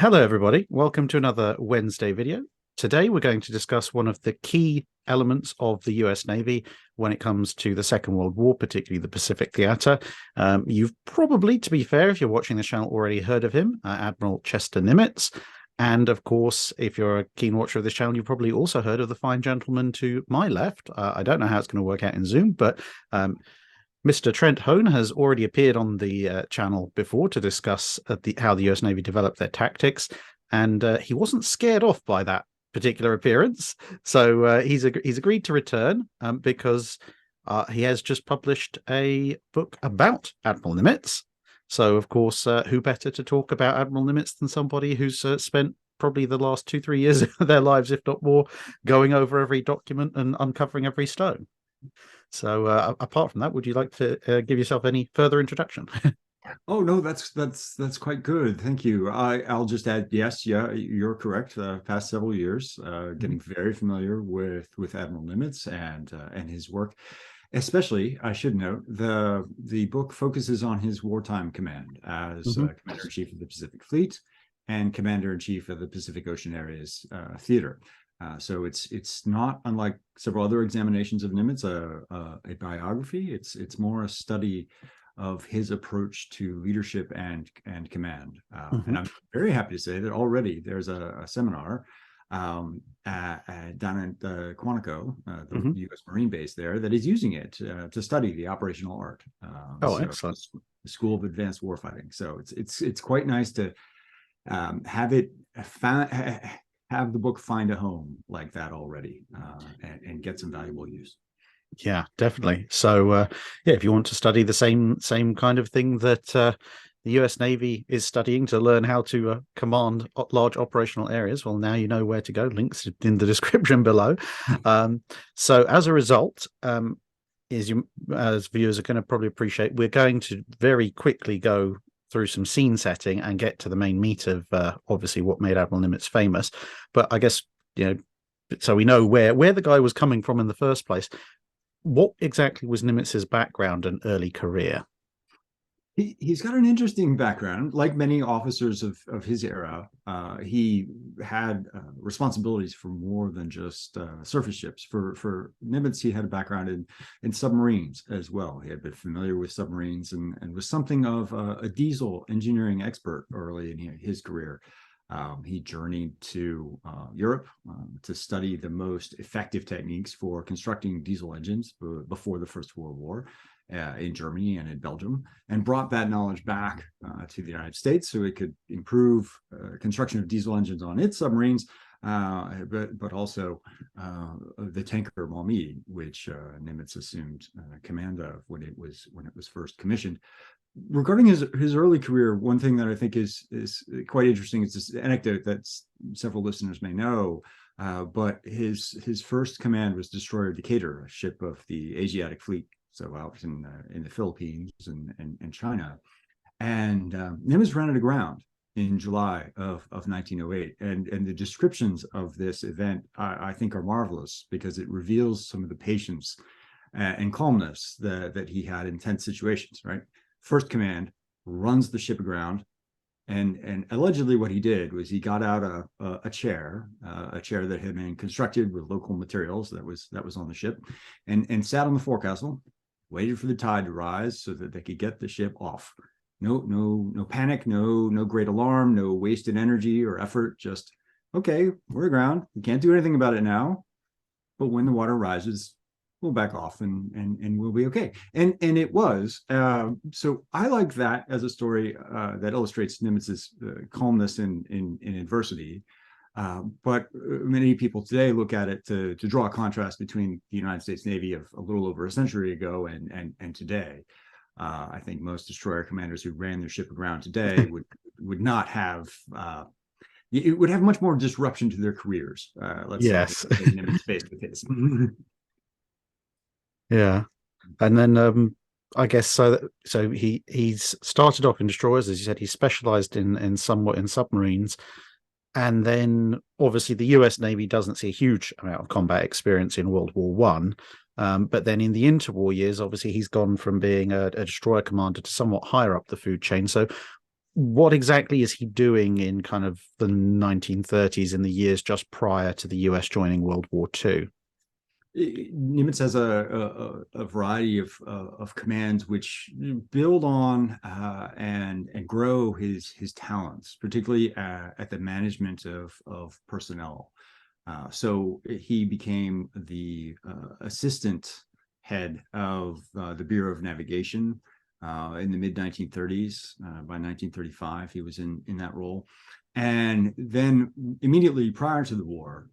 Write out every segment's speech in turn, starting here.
Hello, everybody. Welcome to another Wednesday video. Today, we're going to discuss one of the key elements of the US Navy when it comes to the Second World War, particularly the Pacific Theater. You've probably, to be fair, if you're watching the channel, already heard of him, Admiral Chester Nimitz. And of course, if you're a keen watcher of this channel, you've probably also heard of the fine gentleman to my left. I don't know how it's going to work out in Zoom, but Mr. Trent Hone has already appeared on the channel before to discuss how the US Navy developed their tactics, and he wasn't scared off by that particular appearance. So he's agreed to return because he has just published a book about Admiral Nimitz. So, of course, who better to talk about Admiral Nimitz than somebody who's spent probably the last 2-3 years of their lives, if not more, going over every document and uncovering every stone. So, apart from that, would you like to give yourself any further introduction? Oh no, that's quite good. Thank you. I'll just add, yes, yeah, you're correct. Past several years, getting very familiar with Admiral Nimitz and his work. Especially, I should note, the book focuses on his wartime command as Commander-in-Chief of the Pacific Fleet and Commander-in-Chief of the Pacific Ocean Areas Theater. So it's not unlike several other examinations of Nimitz, a biography. It's more a study of his approach to leadership and command. And I'm very happy to say that already there's a seminar down at Quantico, the U.S. Marine base there, that is using it to study the operational art. Excellent. The School of Advanced Warfighting. So it's quite nice to have it have the book find a home like that already and get some valuable use. Yeah, definitely. So, yeah, if you want to study the same kind of thing that the US Navy is studying to learn how to command large operational areas, well, now you know where to go. Links in the description below. So, as a result, as viewers are going to probably appreciate, we're going to very quickly go through some scene setting and get to the main meat of obviously what made Admiral Nimitz famous. But I guess, so we know where the guy was coming from in the first place. What exactly was Nimitz's background and early career? He's got an interesting background. Like many officers of his era, he had responsibilities for more than just surface ships. For Nimitz, he had a background in submarines as well. He had been familiar with submarines and was something of a diesel engineering expert early in his career. He journeyed to Europe to study the most effective techniques for constructing diesel engines before the First World War in Germany and in Belgium, and brought that knowledge back to the United States so it could improve construction of diesel engines on its submarines, but also the tanker Maumee, which Nimitz assumed command of when it was first commissioned. Regarding his early career, one thing that I think is quite interesting is this anecdote that several listeners may know. But his first command was destroyer Decatur, a ship of the Asiatic Fleet, so out in the Philippines and China. And Nimitz ran it aground in July of 1908, and the descriptions of this event I think are marvelous because it reveals some of the patience and calmness that he had in tense situations. Right. First command runs the ship aground, and allegedly what he did was he got out a chair that had been constructed with local materials that was on the ship, and sat on the forecastle, waited for the tide to rise so that they could get the ship off. No panic, no great alarm, no wasted energy or effort. Just, okay, we're aground. We can't do anything about it now, but when the water rises, we'll back off and we'll be okay. And it was. So I like that as a story that illustrates Nimitz's calmness in adversity. But many people today look at it to draw a contrast between the United States Navy of a little over a century ago and today. I think most destroyer commanders who ran their ship aground today would not have. It would have much more disruption to their careers. Let's say Nimitz faced with his. Yeah, and then I guess so. So he's started off in destroyers, as you said. He specialized in somewhat in submarines, and then obviously the U.S. Navy doesn't see a huge amount of combat experience in World War One. But then in the interwar years, obviously he's gone from being a destroyer commander to somewhat higher up the food chain. So what exactly is he doing in kind of the 1930s, in the years just prior to the US joining World War II? Nimitz has a variety of commands which build on and grow his talents, particularly at the management of personnel. So he became the assistant head of the Bureau of Navigation in the mid 1930s. By 1935, he was in that role. And then immediately prior to the war,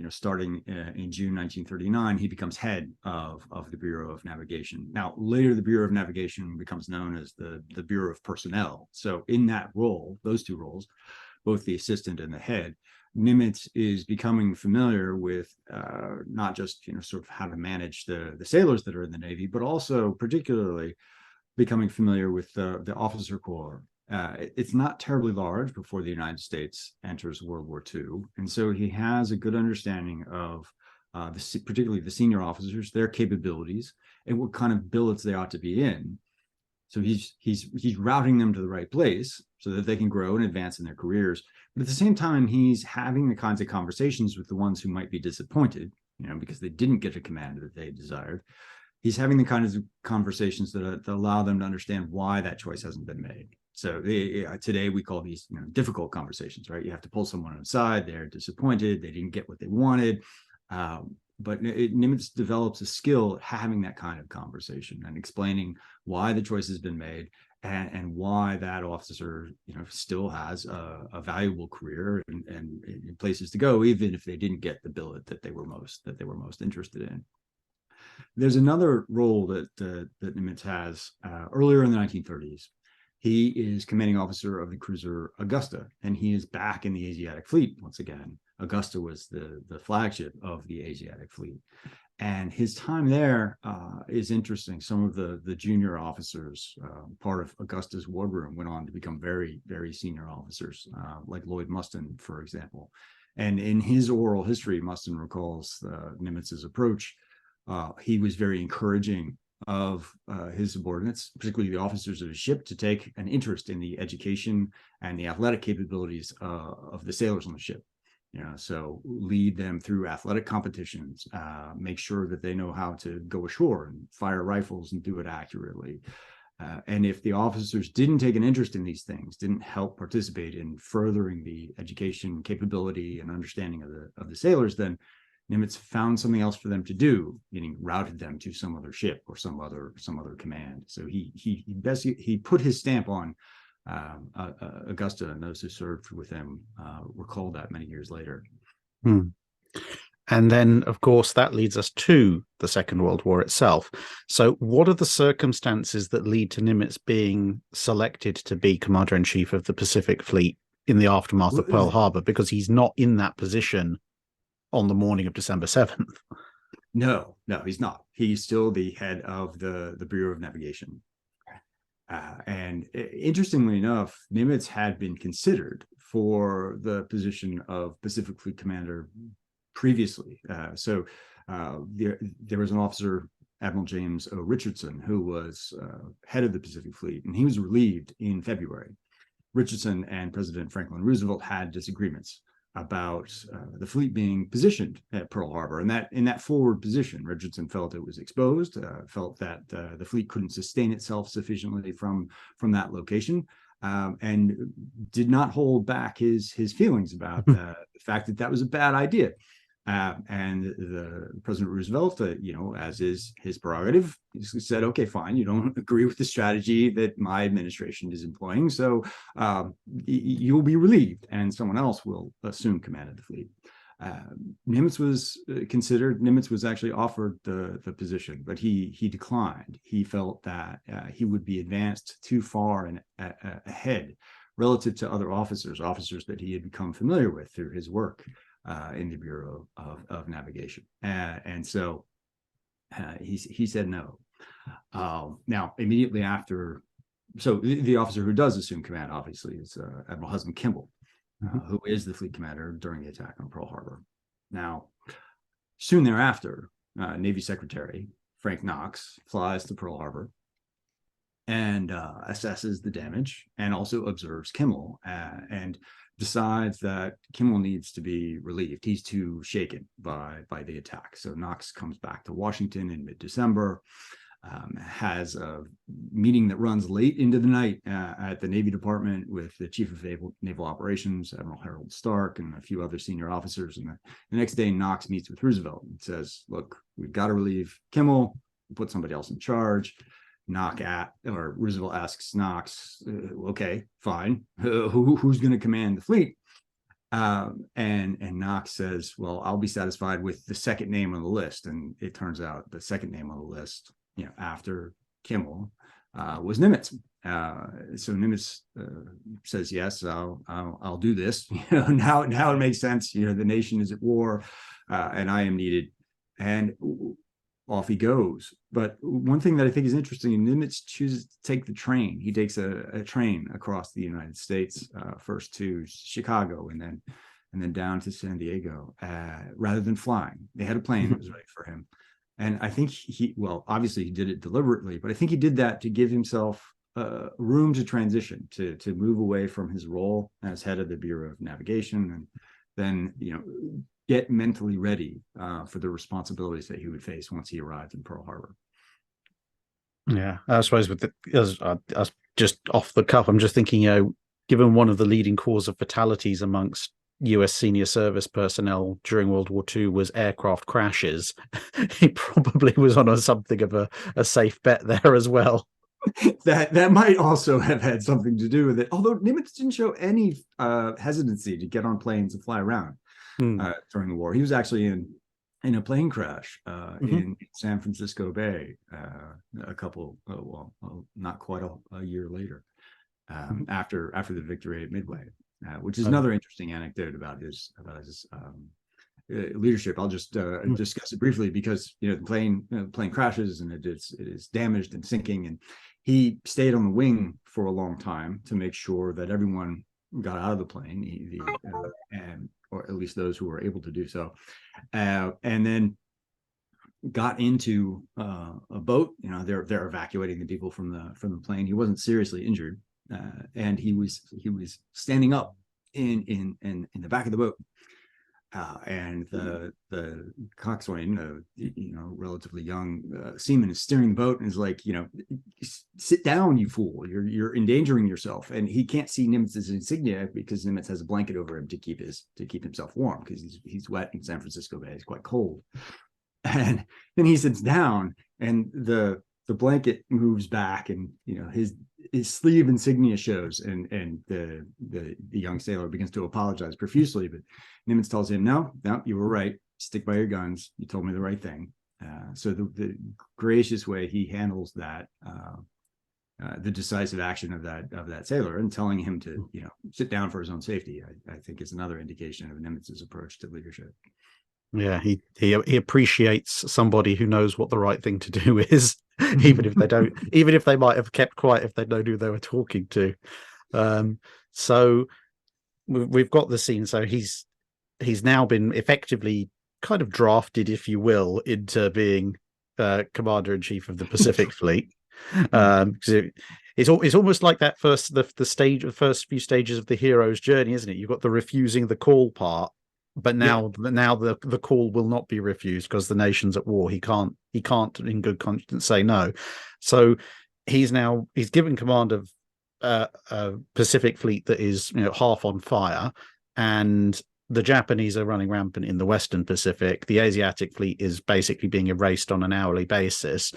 starting in June 1939, he becomes head of the Bureau of Navigation. Now, later, the Bureau of Navigation becomes known as the Bureau of Personnel. So in that role, those two roles, both the assistant and the head, Nimitz is becoming familiar with not just sort of how to manage the sailors that are in the Navy, but also particularly becoming familiar with the officer corps. It's not terribly large before the United States enters World War II, and so he has a good understanding of particularly the senior officers, their capabilities, and what kind of billets they ought to be in. So he's routing them to the right place so that they can grow and advance in their careers. But at the same time, he's having the kinds of conversations with the ones who might be disappointed, because they didn't get a command that they desired. He's having the kinds of conversations that allow them to understand why that choice hasn't been made. So today we call these difficult conversations, right? You have to pull someone aside. They're disappointed. They didn't get what they wanted. But Nimitz develops a skill at having that kind of conversation and explaining why the choice has been made and why that officer, still has a valuable career and places to go, even if they didn't get the billet that they were most interested in. There's another role that Nimitz has earlier in the 1930s. He is commanding officer of the cruiser Augusta, and he is back in the Asiatic Fleet once again. Augusta was the flagship of the Asiatic Fleet. And his time there is interesting. Some of the junior officers, part of Augusta's wardroom, went on to become very, very senior officers, like Lloyd Mustin, for example. And in his oral history, Mustin recalls Nimitz's approach. He was very encouraging of his subordinates, particularly the officers of his ship, to take an interest in the education and the athletic capabilities of the sailors on the ship. So lead them through athletic competitions, make sure that they know how to go ashore and fire rifles and do it accurately. And if the officers didn't take an interest in these things, didn't help participate in furthering the education capability and understanding of the sailors, then Nimitz found something else for them to do, meaning routed them to some other ship or some other command. So he put his stamp on Augusta, and those who served with him recalled that many years later. And then, of course, that leads us to the Second World War itself. So what are the circumstances that lead to Nimitz being selected to be Commander-in-Chief of the Pacific Fleet in the aftermath of Pearl Harbor? Because he's not in that position on the morning of December 7th. No, he's not. He's still the head of the Bureau of Navigation. And interestingly enough, Nimitz had been considered for the position of Pacific Fleet Commander previously. So there was an officer, Admiral James O. Richardson, who was head of the Pacific Fleet, and he was relieved in February. Richardson and President Franklin Roosevelt had disagreements about the fleet being positioned at Pearl Harbor, and that in that forward position, Richardson felt it was exposed, felt that the fleet couldn't sustain itself sufficiently from that location, and did not hold back his feelings about the fact that was a bad idea. And the President Roosevelt, as is his prerogative, said, "Okay, fine. You don't agree with the strategy that my administration is employing, so you'll be relieved, and someone else will assume command of the fleet." Nimitz was considered. Nimitz was actually offered the position, but he declined. He felt that he would be advanced too far and ahead relative to other officers that he had become familiar with through his work in the Bureau of Navigation, and so he said no. Now, immediately after, so the officer who does assume command, obviously, is Admiral Husband Kimball, who is the fleet commander during the attack on Pearl Harbor. Now, soon thereafter, Navy Secretary Frank Knox flies to Pearl Harbor and assesses the damage and also observes Kimmel and decides that Kimmel needs to be relieved. He's too shaken by the attack. So Knox comes back to Washington in mid-December, has a meeting that runs late into the night at the Navy Department with the Chief of Naval Operations, Admiral Harold Stark, and a few other senior officers. And the next day, Knox meets with Roosevelt and says, look, we've got to relieve Kimmel, put somebody else in charge. Roosevelt asks Knox, okay, fine, who's going to command the fleet? And Knox says, well, I'll be satisfied with the second name on the list. And it turns out the second name on the list, after Kimmel, was Nimitz. So Nimitz says, yes, I'll do this. Now it makes sense. The nation is at war, and I am needed. And off he goes. But one thing that I think is interesting, Nimitz chooses to take the train. He takes a train across the United States, first to Chicago and then down to San Diego, rather than flying. They had a plane that was ready for him. And I think obviously he did it deliberately, but I think he did that to give himself room to transition, to move away from his role as head of the Bureau of Navigation, and then, get mentally ready for the responsibilities that he would face once he arrived in Pearl Harbor. Yeah, I suppose as just off the cuff, I'm just thinking, given one of the leading cause of fatalities amongst US senior service personnel during World War II was aircraft crashes, he probably was on something of a safe bet there as well. That might also have had something to do with it, although Nimitz didn't show any hesitancy to get on planes and fly around during the war. He was actually in a plane crash in San Francisco Bay not quite a year later, after the victory at Midway, which is another interesting anecdote about his leadership. I'll just discuss it briefly because the plane crashes and it is damaged and sinking, and he stayed on the wing for a long time to make sure that everyone got out of the plane, or at least those who were able to do so, and then got into a boat. They're evacuating the people from the plane. He wasn't seriously injured, and he was standing up in the back of the boat, and the coxswain, relatively young seaman, is steering the boat and is like, sit down, you fool, you're endangering yourself. And he can't see Nimitz's insignia because Nimitz has a blanket over him to keep himself warm, because he's wet in San Francisco Bay. It's quite cold. And then he sits down, and the blanket moves back, and his sleeve insignia shows, and the young sailor begins to apologize profusely, but Nimitz tells him, no, you were right, stick by your guns, you told me the right thing. So the gracious way he handles that, the decisive action of that sailor, and telling him to sit down for his own safety, I think is another indication of Nimitz's approach to leadership. Yeah, he appreciates somebody who knows what the right thing to do is, even if they don't, even if they might have kept quiet if they know who they were talking to. So we've got the scene. So he's now been effectively kind of drafted, if you will, into being Commander-in-Chief of the Pacific Fleet. It's almost like that first the first few stages of the hero's journey, isn't it? You've got the refusing the call part. But now the call will not be refused because the nation's at war. He can't in good conscience say no. So he's given command of a Pacific Fleet that is half on fire, and the Japanese are running rampant in the Western Pacific. The Asiatic Fleet is basically being erased on an hourly basis.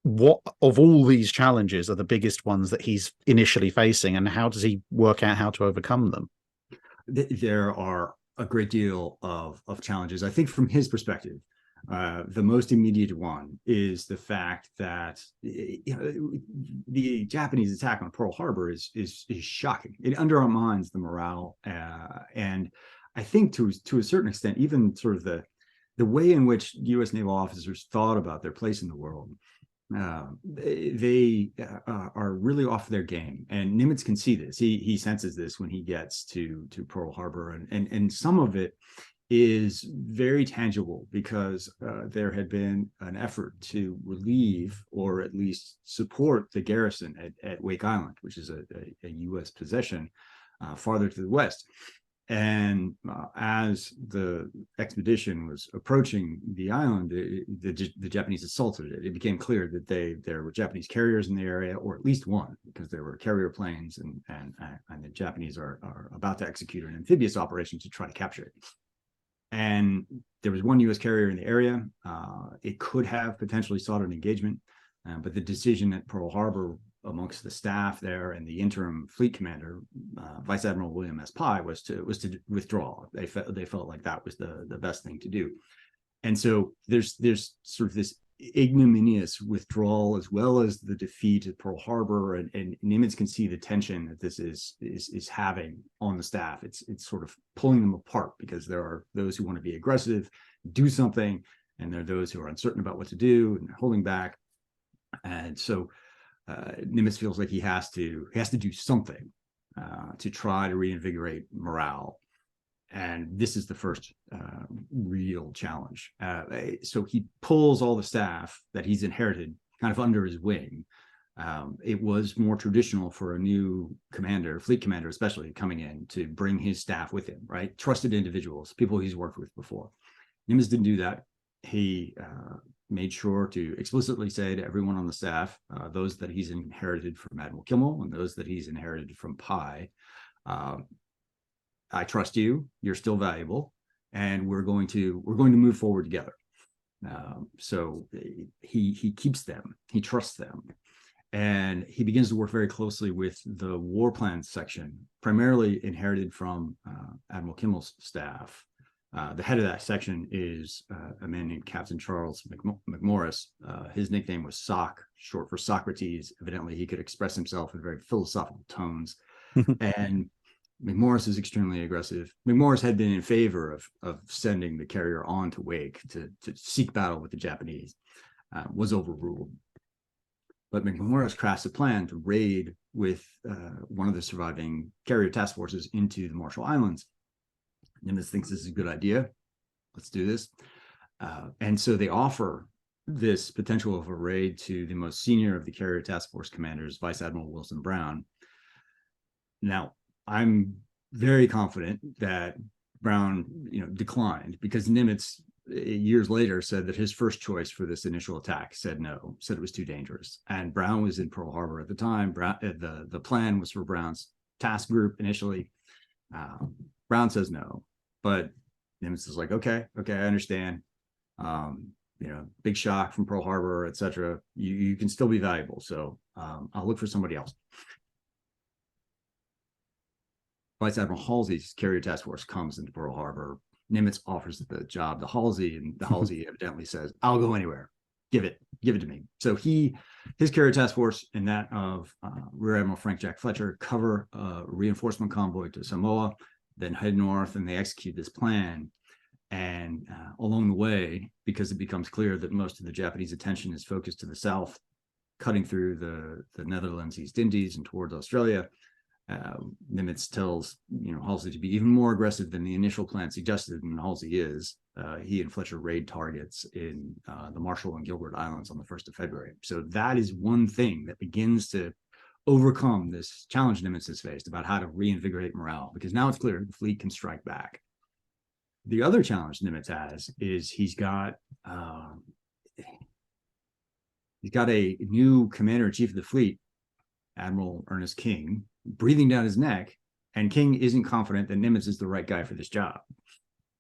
What of all these challenges are the biggest ones that he's initially facing, and how does he work out how to overcome them? There are a great deal of challenges. I think from his perspective, the most immediate one is the fact that the Japanese attack on Pearl Harbor is shocking. It undermines the morale, and I think to a certain extent, even sort of the way in which U.S. naval officers thought about their place in the world. They are really off their game, and Nimitz can see this. He senses this when he gets to Pearl Harbor, and some of it is very tangible because there had been an effort to relieve or at least support the garrison at Wake Island, which is a U.S. possession farther to the west. And as the expedition was approaching the island, the Japanese assaulted it. It became clear that there were Japanese carriers in the area, or at least one, because there were carrier planes, and the Japanese are about to execute an amphibious operation to try to capture it. And there was one U.S. carrier in the area. It could have potentially sought an engagement, but the decision at Pearl Harbor amongst the staff there and the interim fleet commander, Vice Admiral William S. Pye, was to withdraw. They felt like that was the best thing to do. And so there's sort of this ignominious withdrawal as well as the defeat at Pearl Harbor, and Nimitz can see the tension that this is having on the staff. It's sort of pulling them apart because there are those who want to be aggressive, do something, and there are those who are uncertain about what to do and holding back. And so Nimitz feels like he has to do something to try to reinvigorate morale. And this is the first real challenge. So he pulls all the staff that he's inherited kind of under his wing. It was more traditional for a new commander, fleet commander especially, coming in to bring his staff with him, right? Trusted individuals, people he's worked with before. Nimitz didn't do that. He made sure to explicitly say to everyone on the staff, those that he's inherited from Admiral Kimmel and those that he's inherited from Pye, I trust you. You're still valuable, and we're going to move forward together. So he keeps them. He trusts them, and he begins to work very closely with the war plans section, primarily inherited from Admiral Kimmel's staff. The head of that section is a man named Captain Charles McMorris. His nickname was Sock, short for Socrates. Evidently, he could express himself in very philosophical tones, and McMorris is extremely aggressive. McMorris had been in favor of sending the carrier on to Wake to seek battle with the Japanese, was overruled. But McMorris crafts a plan to raid with one of the surviving carrier task forces into the Marshall Islands. Nimitz thinks this is a good idea. Let's do this. And so they offer this potential of a raid to the most senior of the carrier task force commanders, Vice Admiral Wilson Brown. Now, I'm very confident that Brown, declined, because Nimitz years later said that his first choice for this initial attack said no, said it was too dangerous. And Brown was in Pearl Harbor at the time. The plan was for Brown's task group initially. Brown says no, but Nimitz is like, okay, I understand. Big shock from Pearl Harbor, etc. You can still be valuable, so I'll look for somebody else. Vice Admiral Halsey's carrier task force comes into Pearl Harbor. Nimitz offers the job to Halsey, and Halsey evidently says, "I'll go anywhere. Give it to me." So his carrier task force and that of Rear Admiral Frank Jack Fletcher cover a reinforcement convoy to Samoa, then head north, and they execute this plan. And along the way, because it becomes clear that most of the Japanese attention is focused to the south, cutting through the Netherlands, East Indies, and towards Australia, Nimitz tells Halsey to be even more aggressive than the initial plan suggested, and Halsey is. He and Fletcher raid targets in the Marshall and Gilbert Islands on the 1st of February. So that is one thing that begins to overcome this challenge Nimitz has faced about how to reinvigorate morale, because now it's clear the fleet can strike back. The other challenge Nimitz has is he's got a new commander-in-chief of the fleet, Admiral Ernest King, breathing down his neck, and King isn't confident that Nimitz is the right guy for this job.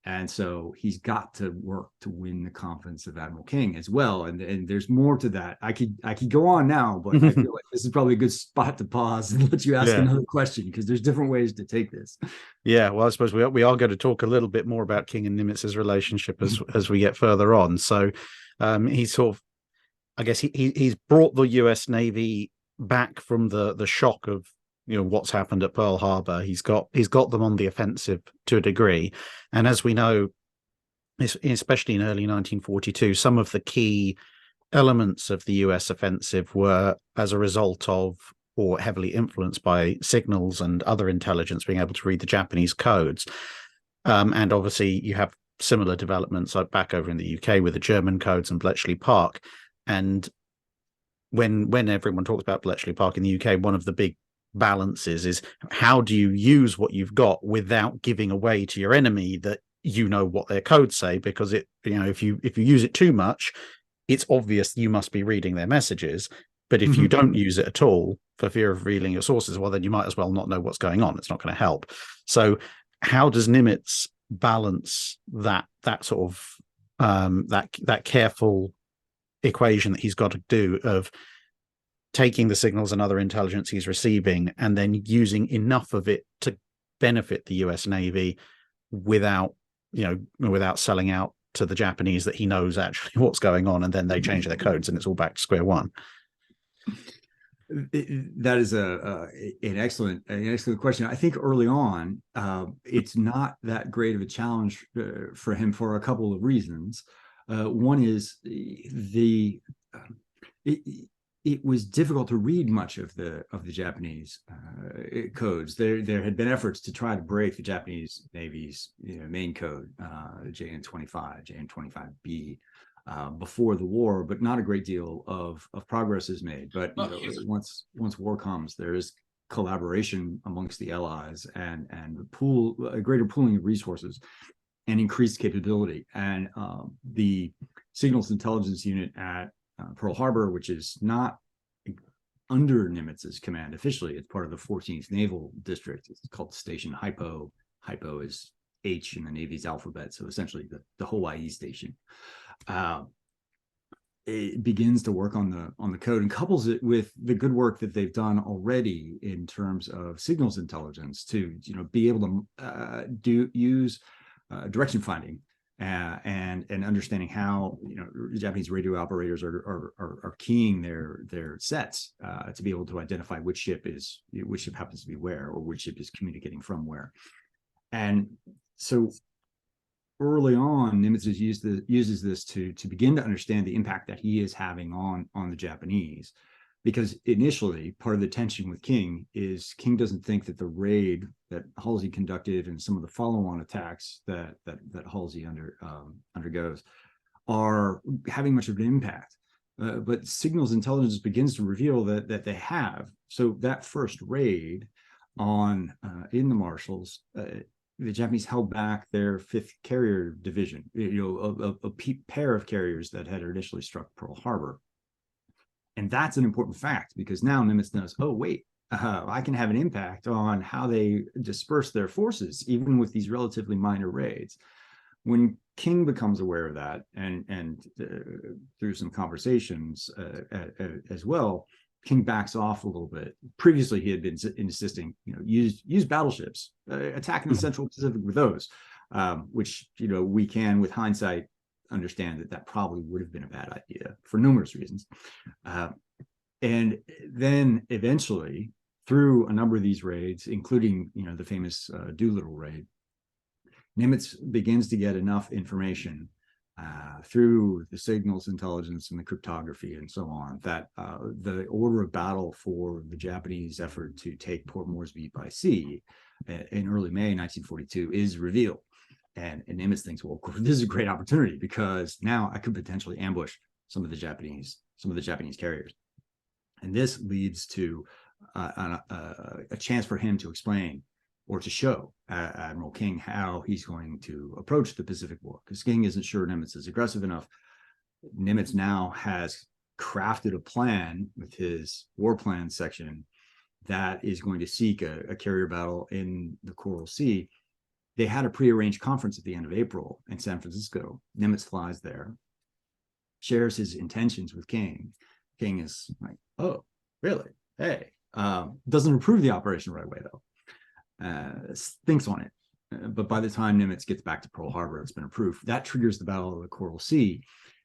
And so he's got to work to win the confidence of Admiral King as well. And there's more to that. I could go on now, but I feel like this is probably a good spot to pause and let you ask another question, because there's different ways to take this. Yeah, well, I suppose we are going to talk a little bit more about King and Nimitz's relationship as we get further on. So he's sort of, I guess he's brought the US Navy back from the shock of what's happened at Pearl Harbor. He's got them on the offensive to a degree, and as we know, especially in early 1942, some of the key elements of the US offensive were as a result of, or heavily influenced by, signals and other intelligence being able to read the Japanese codes. And obviously you have similar developments like back over in the UK with the German codes and Bletchley Park. And when everyone talks about Bletchley Park in the UK, one of the big balances is how do you use what you've got without giving away to your enemy that you know what their codes say, because it, you know, if you use it too much, it's obvious you must be reading their messages. But if you don't use it at all for fear of revealing your sources, well, then you might as well not know what's going on. It's not going to help. So how does Nimitz balance that sort of that careful equation that he's got to do of taking the signals and other intelligence he's receiving and then using enough of it to benefit the US Navy without, without selling out to the Japanese that he knows actually what's going on, and then they change their codes and it's all back to square one? That is an excellent question. I think early on, it's not that great of a challenge for him for a couple of reasons. One is it was difficult to read much of the Japanese codes. There had been efforts to try to break the Japanese Navy's main code, JN25, JN25B. Before the war, but not a great deal of progress is made. But once war comes, there is collaboration amongst the allies and a greater pooling of resources and increased capability. And the Signals Intelligence Unit at Pearl Harbor, which is not under Nimitz's command officially, it's part of the 14th Naval District. It's called Station Hypo. Hypo is H in the Navy's alphabet, so essentially the Hawaii station. It begins to work on the code and couples it with the good work that they've done already in terms of signals intelligence to be able to use direction finding and understanding how Japanese radio operators are keying their sets to be able to identify which ship happens to be where, or which ship is communicating from where. And so early on, Nimitz uses this to begin to understand the impact that he is having on the Japanese, because initially part of the tension with King is King doesn't think that the raid that Halsey conducted and some of the follow-on attacks that Halsey undergoes are having much of an impact. But signals intelligence begins to reveal that they have. So that first raid in the Marshalls, the Japanese held back their 5th Carrier Division, a pair of carriers that had initially struck Pearl Harbor. And that's an important fact, because now Nimitz knows, oh, wait, I can have an impact on how they disperse their forces, even with these relatively minor raids. When King becomes aware of that, and through some conversations as well, King backs off a little bit. Previously, he had been insisting, use battleships, attacking the Central Pacific with those, which, we can, with hindsight, understand that probably would have been a bad idea for numerous reasons. And then eventually, through a number of these raids, including, the famous Doolittle raid, Nimitz begins to get enough information through the signals intelligence and the cryptography and so on, that the order of battle for the Japanese effort to take Port Moresby by sea in early May 1942 is revealed. And Nimitz thinks, well, this is a great opportunity, because now I could potentially ambush some of the Japanese carriers. And this leads to a chance for him to explain or to show Admiral King how he's going to approach the Pacific War, because King isn't sure Nimitz is aggressive enough. Nimitz now has crafted a plan with his war plan section that is going to seek a carrier battle in the Coral Sea. They had a prearranged conference at the end of April in San Francisco. Nimitz flies there, shares his intentions with King. King is like, oh, really? Hey, doesn't approve the operation right away, though. Thinks on it. But by the time Nimitz gets back to Pearl Harbor, it's been approved. That triggers the Battle of the Coral Sea.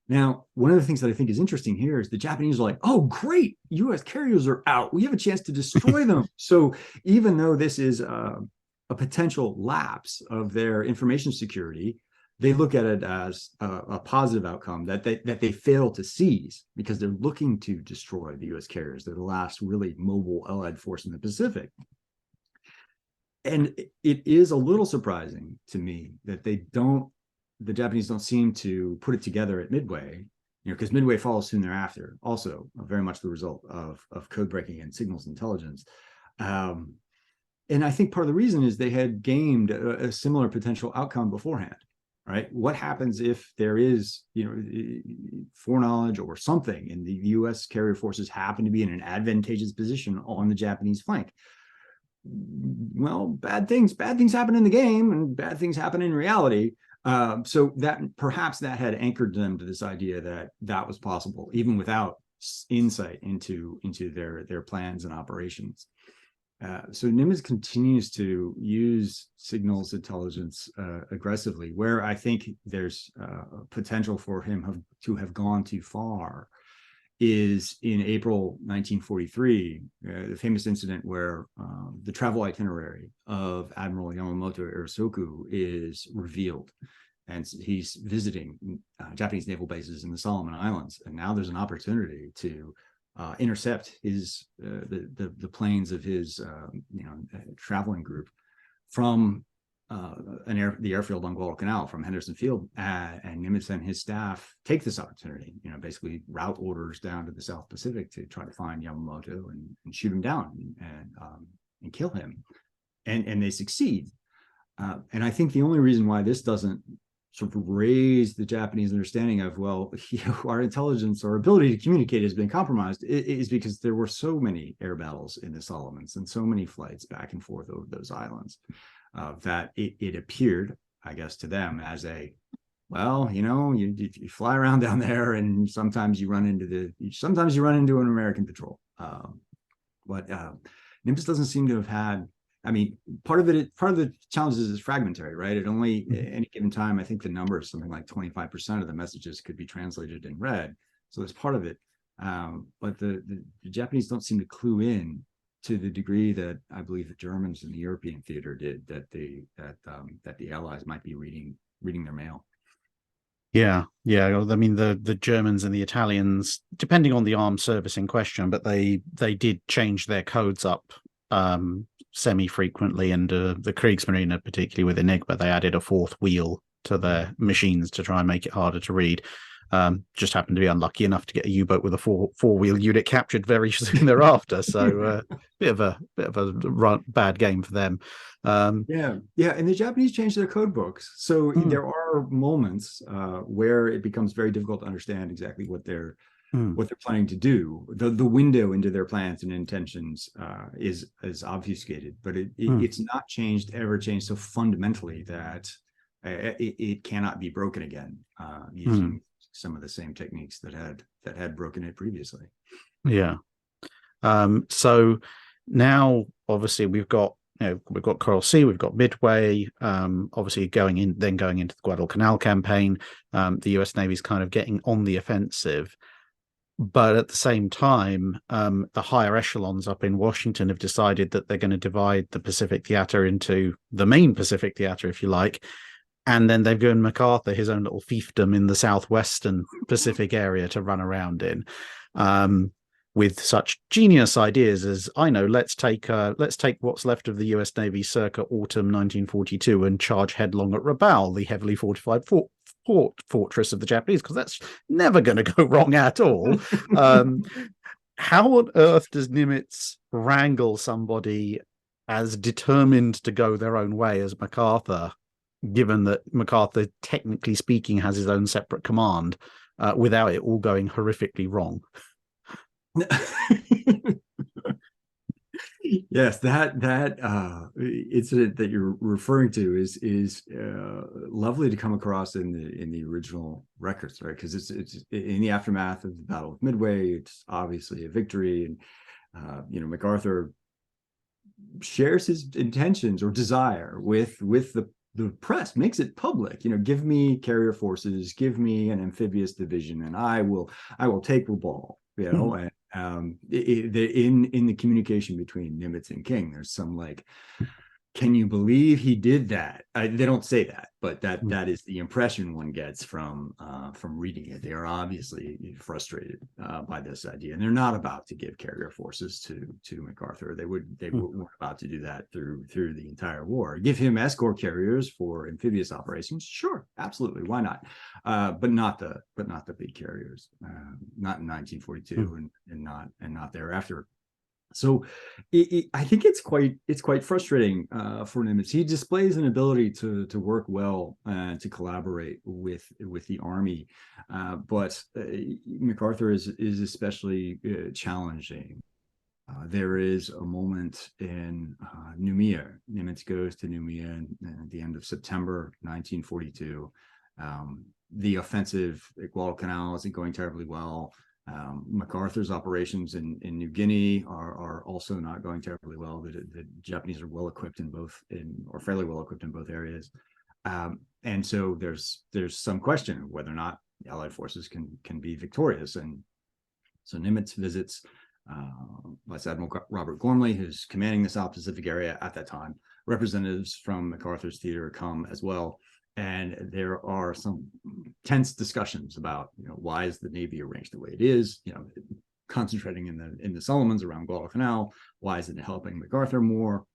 Now, one of the things that I think is interesting here is the Japanese are like, oh, great, U.S. carriers are out. We have a chance to destroy them. So even though this is a potential lapse of their information security, they look at it as a positive outcome that they fail to seize, because they're looking to destroy the U.S. carriers. They're the last really mobile Allied force in the Pacific. And it is a little surprising to me that they don't the Japanese don't seem to put it together at Midway, because Midway follows soon thereafter, also very much the result of code breaking and signals intelligence. And I think part of the reason is they had gamed a similar potential outcome beforehand, right? What happens if there is, foreknowledge or something, and the U.S. carrier forces happen to be in an advantageous position on the Japanese flank? Well, bad things happen in the game, and bad things happen in reality. So that perhaps that had anchored them to this idea that was possible, even without insight into their plans and operations. So Nimitz continues to use signals intelligence aggressively, where I think there's potential for him to have gone too far is in April 1943, the famous incident where the travel itinerary of Admiral Yamamoto Irisoku is revealed. And he's visiting Japanese naval bases in the Solomon Islands. And now there's an opportunity to intercept the planes of his traveling group from the airfield on Guadalcanal, from Henderson Field, and Nimitz and his staff take this opportunity, basically route orders down to the South Pacific to try to find Yamamoto and shoot him down and kill him, and they succeed. And I think the only reason why this doesn't sort of raise the Japanese understanding of, well, our intelligence, our ability to communicate has been compromised, is because there were so many air battles in the Solomons and so many flights back and forth over those islands. That it appeared, I guess, to them as you fly around down there, and sometimes you run into an American patrol. But Nimitz doesn't seem to have had. I mean, part of the challenges is fragmentary, right? At any given time, I think the number is something like 25% of the messages could be translated and read. So that's part of it. But the Japanese don't seem to clue in to the degree that I believe the Germans in the European theater did, that the Allies might be reading their mail. Yeah. I mean, the Germans and the Italians, depending on the armed service in question, but they did change their codes up semi-frequently, and the Kriegsmarine, particularly with Enigma, they added a fourth wheel to their machines to try and make it harder to read. Just happened to be unlucky enough to get a U-boat with a four-wheel unit captured very soon thereafter. So bit of a bad game for them. And the Japanese changed their code books, so there are moments where it becomes very difficult to understand exactly what they're planning to do. The window into their plans and intentions is obfuscated, but it's not ever changed so fundamentally that it cannot be broken again using some of the same techniques that had broken it previously. Yeah. So now, obviously, we've got Coral Sea, we've got Midway. Obviously, going into the Guadalcanal campaign, the U.S. Navy's kind of getting on the offensive. But at the same time, the higher echelons up in Washington have decided that they're going to divide the Pacific Theater into the main Pacific Theater, if you like. And then they've given MacArthur his own little fiefdom in the southwestern Pacific area to run around in, with such genius ideas as, let's take what's left of the U.S. Navy circa autumn 1942 and charge headlong at Rabaul, the heavily fortified fortress of the Japanese, because that's never going to go wrong at all. How on earth does Nimitz wrangle somebody as determined to go their own way as MacArthur, given that MacArthur, technically speaking, has his own separate command, without it all going horrifically wrong? Yes, that incident that you're referring to is lovely to come across in the original records, right? Because it's in the aftermath of the Battle of Midway. It's obviously a victory, and MacArthur shares his intentions or desire with the press, makes it public. Give me carrier forces, give me an amphibious division, and I will take Rabaul. And in the communication between Nimitz and King, there's some Can you believe he did that? They don't say that, but Mm. that is the impression one gets from reading it. They are obviously frustrated by this idea, and they're not about to give carrier forces to MacArthur. They Mm. weren't about to do that through the entire war. Give him escort carriers for amphibious operations, sure, absolutely, why not? But not the big carriers, not in 1942, Mm. and not thereafter. So I think it's quite frustrating for Nimitz. He displays an ability to work well and to collaborate with the army, but MacArthur is especially challenging. There is a moment in Noumea. Nimitz goes to Noumea at the end of September 1942. The offensive at Guadalcanal isn't going terribly well. MacArthur's operations in New Guinea are also not going terribly well. The Japanese are well equipped or fairly well equipped in both areas, and so there's some question of whether or not the Allied forces can be victorious. And so Nimitz visits Vice Admiral Robert Gormley, who's commanding the South Pacific area at that time. Representatives from MacArthur's theater come as well, and there are some tense discussions about, why is the Navy arranged the way it is, concentrating in the Solomons around Guadalcanal. Why isn't it helping MacArthur more?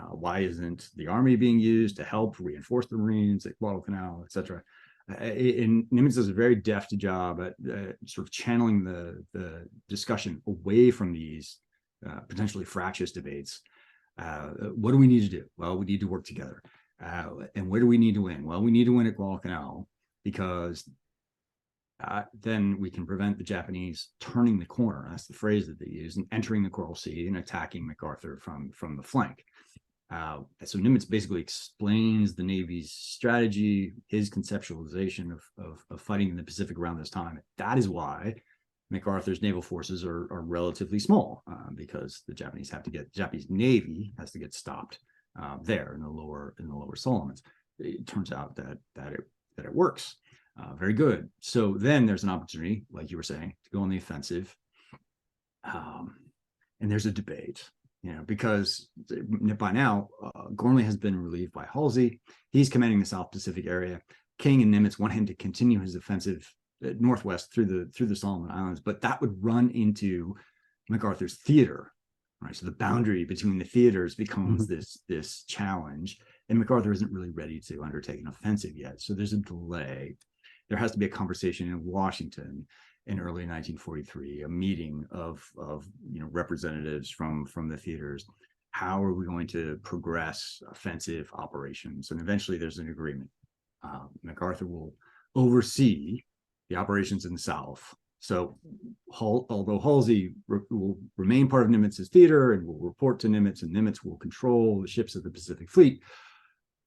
Why isn't the Army being used to help reinforce the Marines at Guadalcanal, et cetera? And Nimitz does a very deft job at sort of channeling the discussion away from these potentially fractious debates. What do we need to do? Well, we need to work together. And where do we need to win? Well, we need to win at Guadalcanal, because then we can prevent the Japanese turning the corner. That's the phrase that they use, and entering the Coral Sea and attacking MacArthur from the flank. So Nimitz basically explains the Navy's strategy, his conceptualization of fighting in the Pacific around this time. That is why MacArthur's naval forces are relatively small, because the Japanese Navy has to get stopped there in the lower Solomons. It turns out that it works very good. So then there's an opportunity, like you were saying, to go on the offensive, and there's a debate. Because by now, Gormley has been relieved by Halsey. He's commanding the South Pacific area. King and Nimitz want him to continue his offensive northwest through the Solomon Islands, but that would run into MacArthur's theater, right? So the boundary between the theaters becomes this challenge, and MacArthur isn't really ready to undertake an offensive yet. So there's a delay. There has to be a conversation in Washington in early 1943, a meeting of representatives from the theaters. How are we going to progress offensive operations? And eventually there's an agreement. MacArthur will oversee the operations in the South. So although Halsey will remain part of Nimitz's theater and will report to Nimitz, and Nimitz will control the ships of the Pacific Fleet,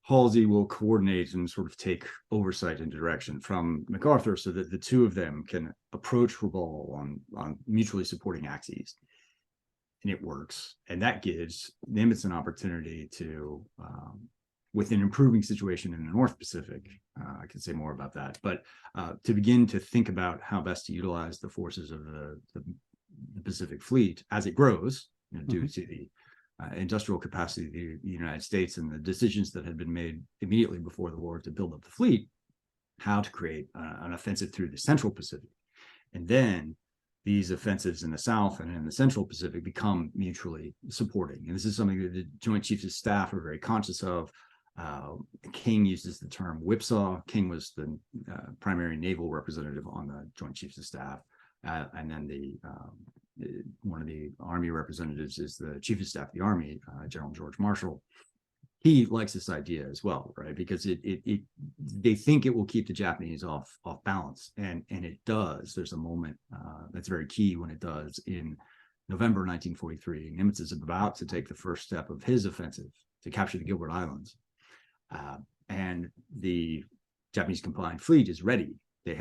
Halsey will coordinate and sort of take oversight and direction from MacArthur, so that the two of them can approach Rabaul on mutually supporting axes. And it works. And that gives Nimitz an opportunity to, with an improving situation in the North Pacific, I can say more about that, but to begin to think about how best to utilize the forces of the Pacific Fleet as it grows, due to the industrial capacity of the United States and the decisions that had been made immediately before the war to build up the fleet, how to create an offensive through the Central Pacific. And then these offensives in the South and in the Central Pacific become mutually supporting. And this is something that the Joint Chiefs of Staff are very conscious of. King uses the term whipsaw. King was the primary naval representative on the Joint Chiefs of Staff. And then one of the Army representatives is the Chief of Staff of the Army, General George Marshall. He likes this idea as well, right? Because they think it will keep the Japanese off balance, and it does. There's a moment that's very key when it does in November 1943. Nimitz is about to take the first step of his offensive to capture the Gilbert Islands, and the Japanese combined fleet is ready. They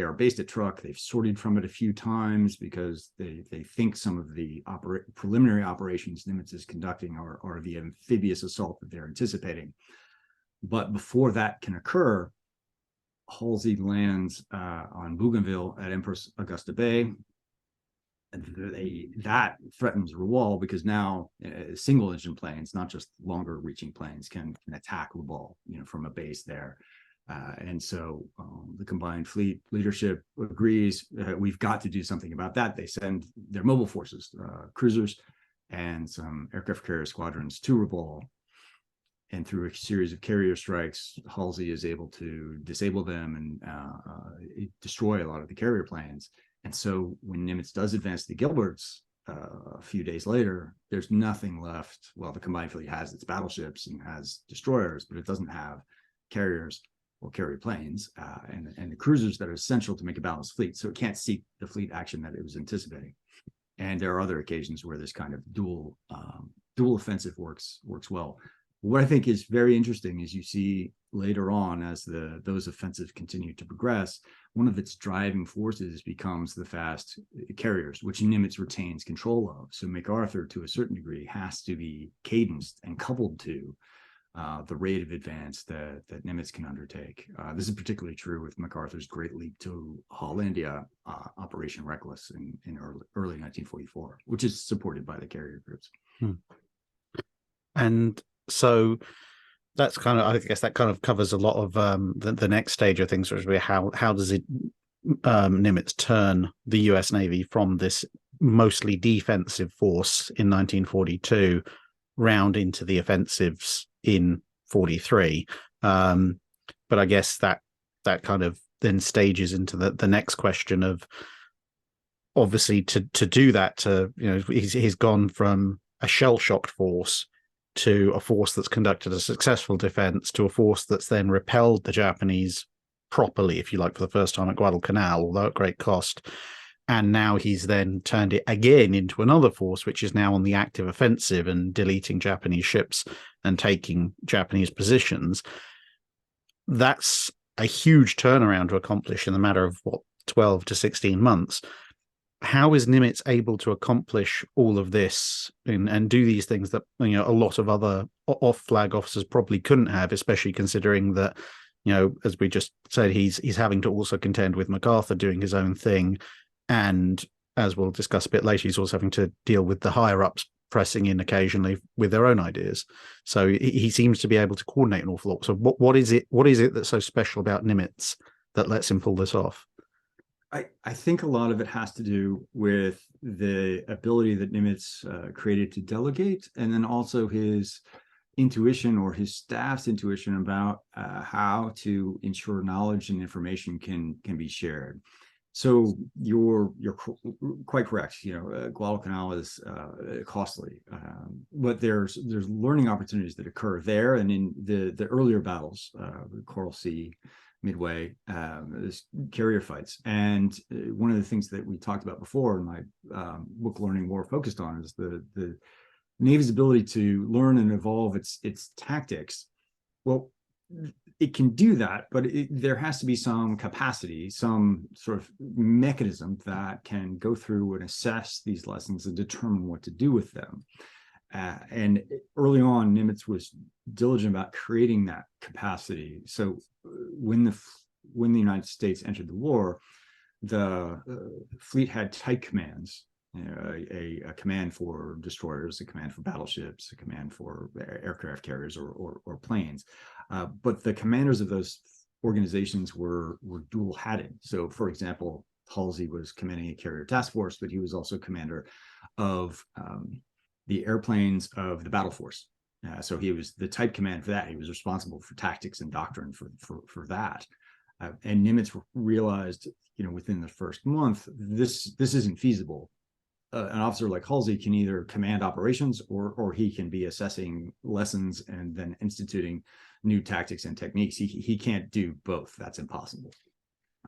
are based at Truk. They've sorted from it a few times because they think some of the preliminary operations Nimitz is conducting are the amphibious assault that they're anticipating. But before that can occur, Halsey lands on Bougainville at Empress Augusta Bay. that threatens Rabaul, because now single engine planes, not just longer reaching planes, can attack Rabaul, from a base there. And so the combined fleet leadership agrees, we've got to do something about that. They send their mobile forces, cruisers and some aircraft carrier squadrons to Rabaul. And through a series of carrier strikes, Halsey is able to disable them and destroy a lot of the carrier planes. And so when Nimitz does advance to Gilbert's a few days later, there's nothing left. Well, the combined fleet has its battleships and has destroyers, but it doesn't have carriers or carrier planes and the cruisers that are essential to make a balanced fleet. So it can't seek the fleet action that it was anticipating. And there are other occasions where this kind of dual offensive works well. What I think is very interesting is you see later on, as those offensives continue to progress, one of its driving forces becomes the fast carriers, which Nimitz retains control of. So MacArthur, to a certain degree, has to be cadenced and coupled to the rate of advance that Nimitz can undertake. This is particularly true with MacArthur's Great Leap to Hollandia, Operation Reckless in early 1944, which is supported by the carrier groups. And so that's kind of, I guess that kind of covers a lot of the next stage of things, which is how does it Nimitz turn the US Navy from this mostly defensive force in 1942 round into the offensives in 43. But I guess that kind of then stages into the next question of, obviously, to do that, he's gone from a shell-shocked force to a force that's conducted a successful defense, to a force that's then repelled the Japanese properly, if you like, for the first time at Guadalcanal, although at great cost. And now he's then turned it again into another force, which is now on the active offensive and deleting Japanese ships and taking Japanese positions. That's a huge turnaround to accomplish in the matter of, 12 to 16 months. How is Nimitz able to accomplish all of this and do these things that a lot of other off-flag officers probably couldn't have, especially considering that, as we just said, he's having to also contend with MacArthur doing his own thing, and as we'll discuss a bit later, he's also having to deal with the higher-ups pressing in occasionally with their own ideas. So he seems to be able to coordinate an awful lot. So what is it that's so special about Nimitz that lets him pull this off? I think a lot of it has to do with the ability that Nimitz created to delegate, and then also his intuition, or his staff's intuition, about how to ensure knowledge and information can be shared. So you're quite correct. Guadalcanal is costly, but there's learning opportunities that occur there, and in the earlier battles, the Coral Sea, Midway, there's carrier fights. And one of the things that we talked about before in my book, Learning War, focused on is the Navy's ability to learn and evolve its tactics. Well, it can do that, but there has to be some capacity, some sort of mechanism that can go through and assess these lessons and determine what to do with them. And early on, Nimitz was diligent about creating that capacity. So when the United States entered the war, the fleet had type commands, a command for destroyers, a command for battleships, a command for aircraft carriers or planes. But the commanders of those organizations were dual-hatted. So, for example, Halsey was commanding a carrier task force, but he was also commander of the airplanes of the battle force. So he was the type command for that. He was responsible for tactics and doctrine for that. And Nimitz realized, within the first month, this isn't feasible. An officer like Halsey can either command operations or he can be assessing lessons and then instituting new tactics and techniques. He can't do both. That's impossible.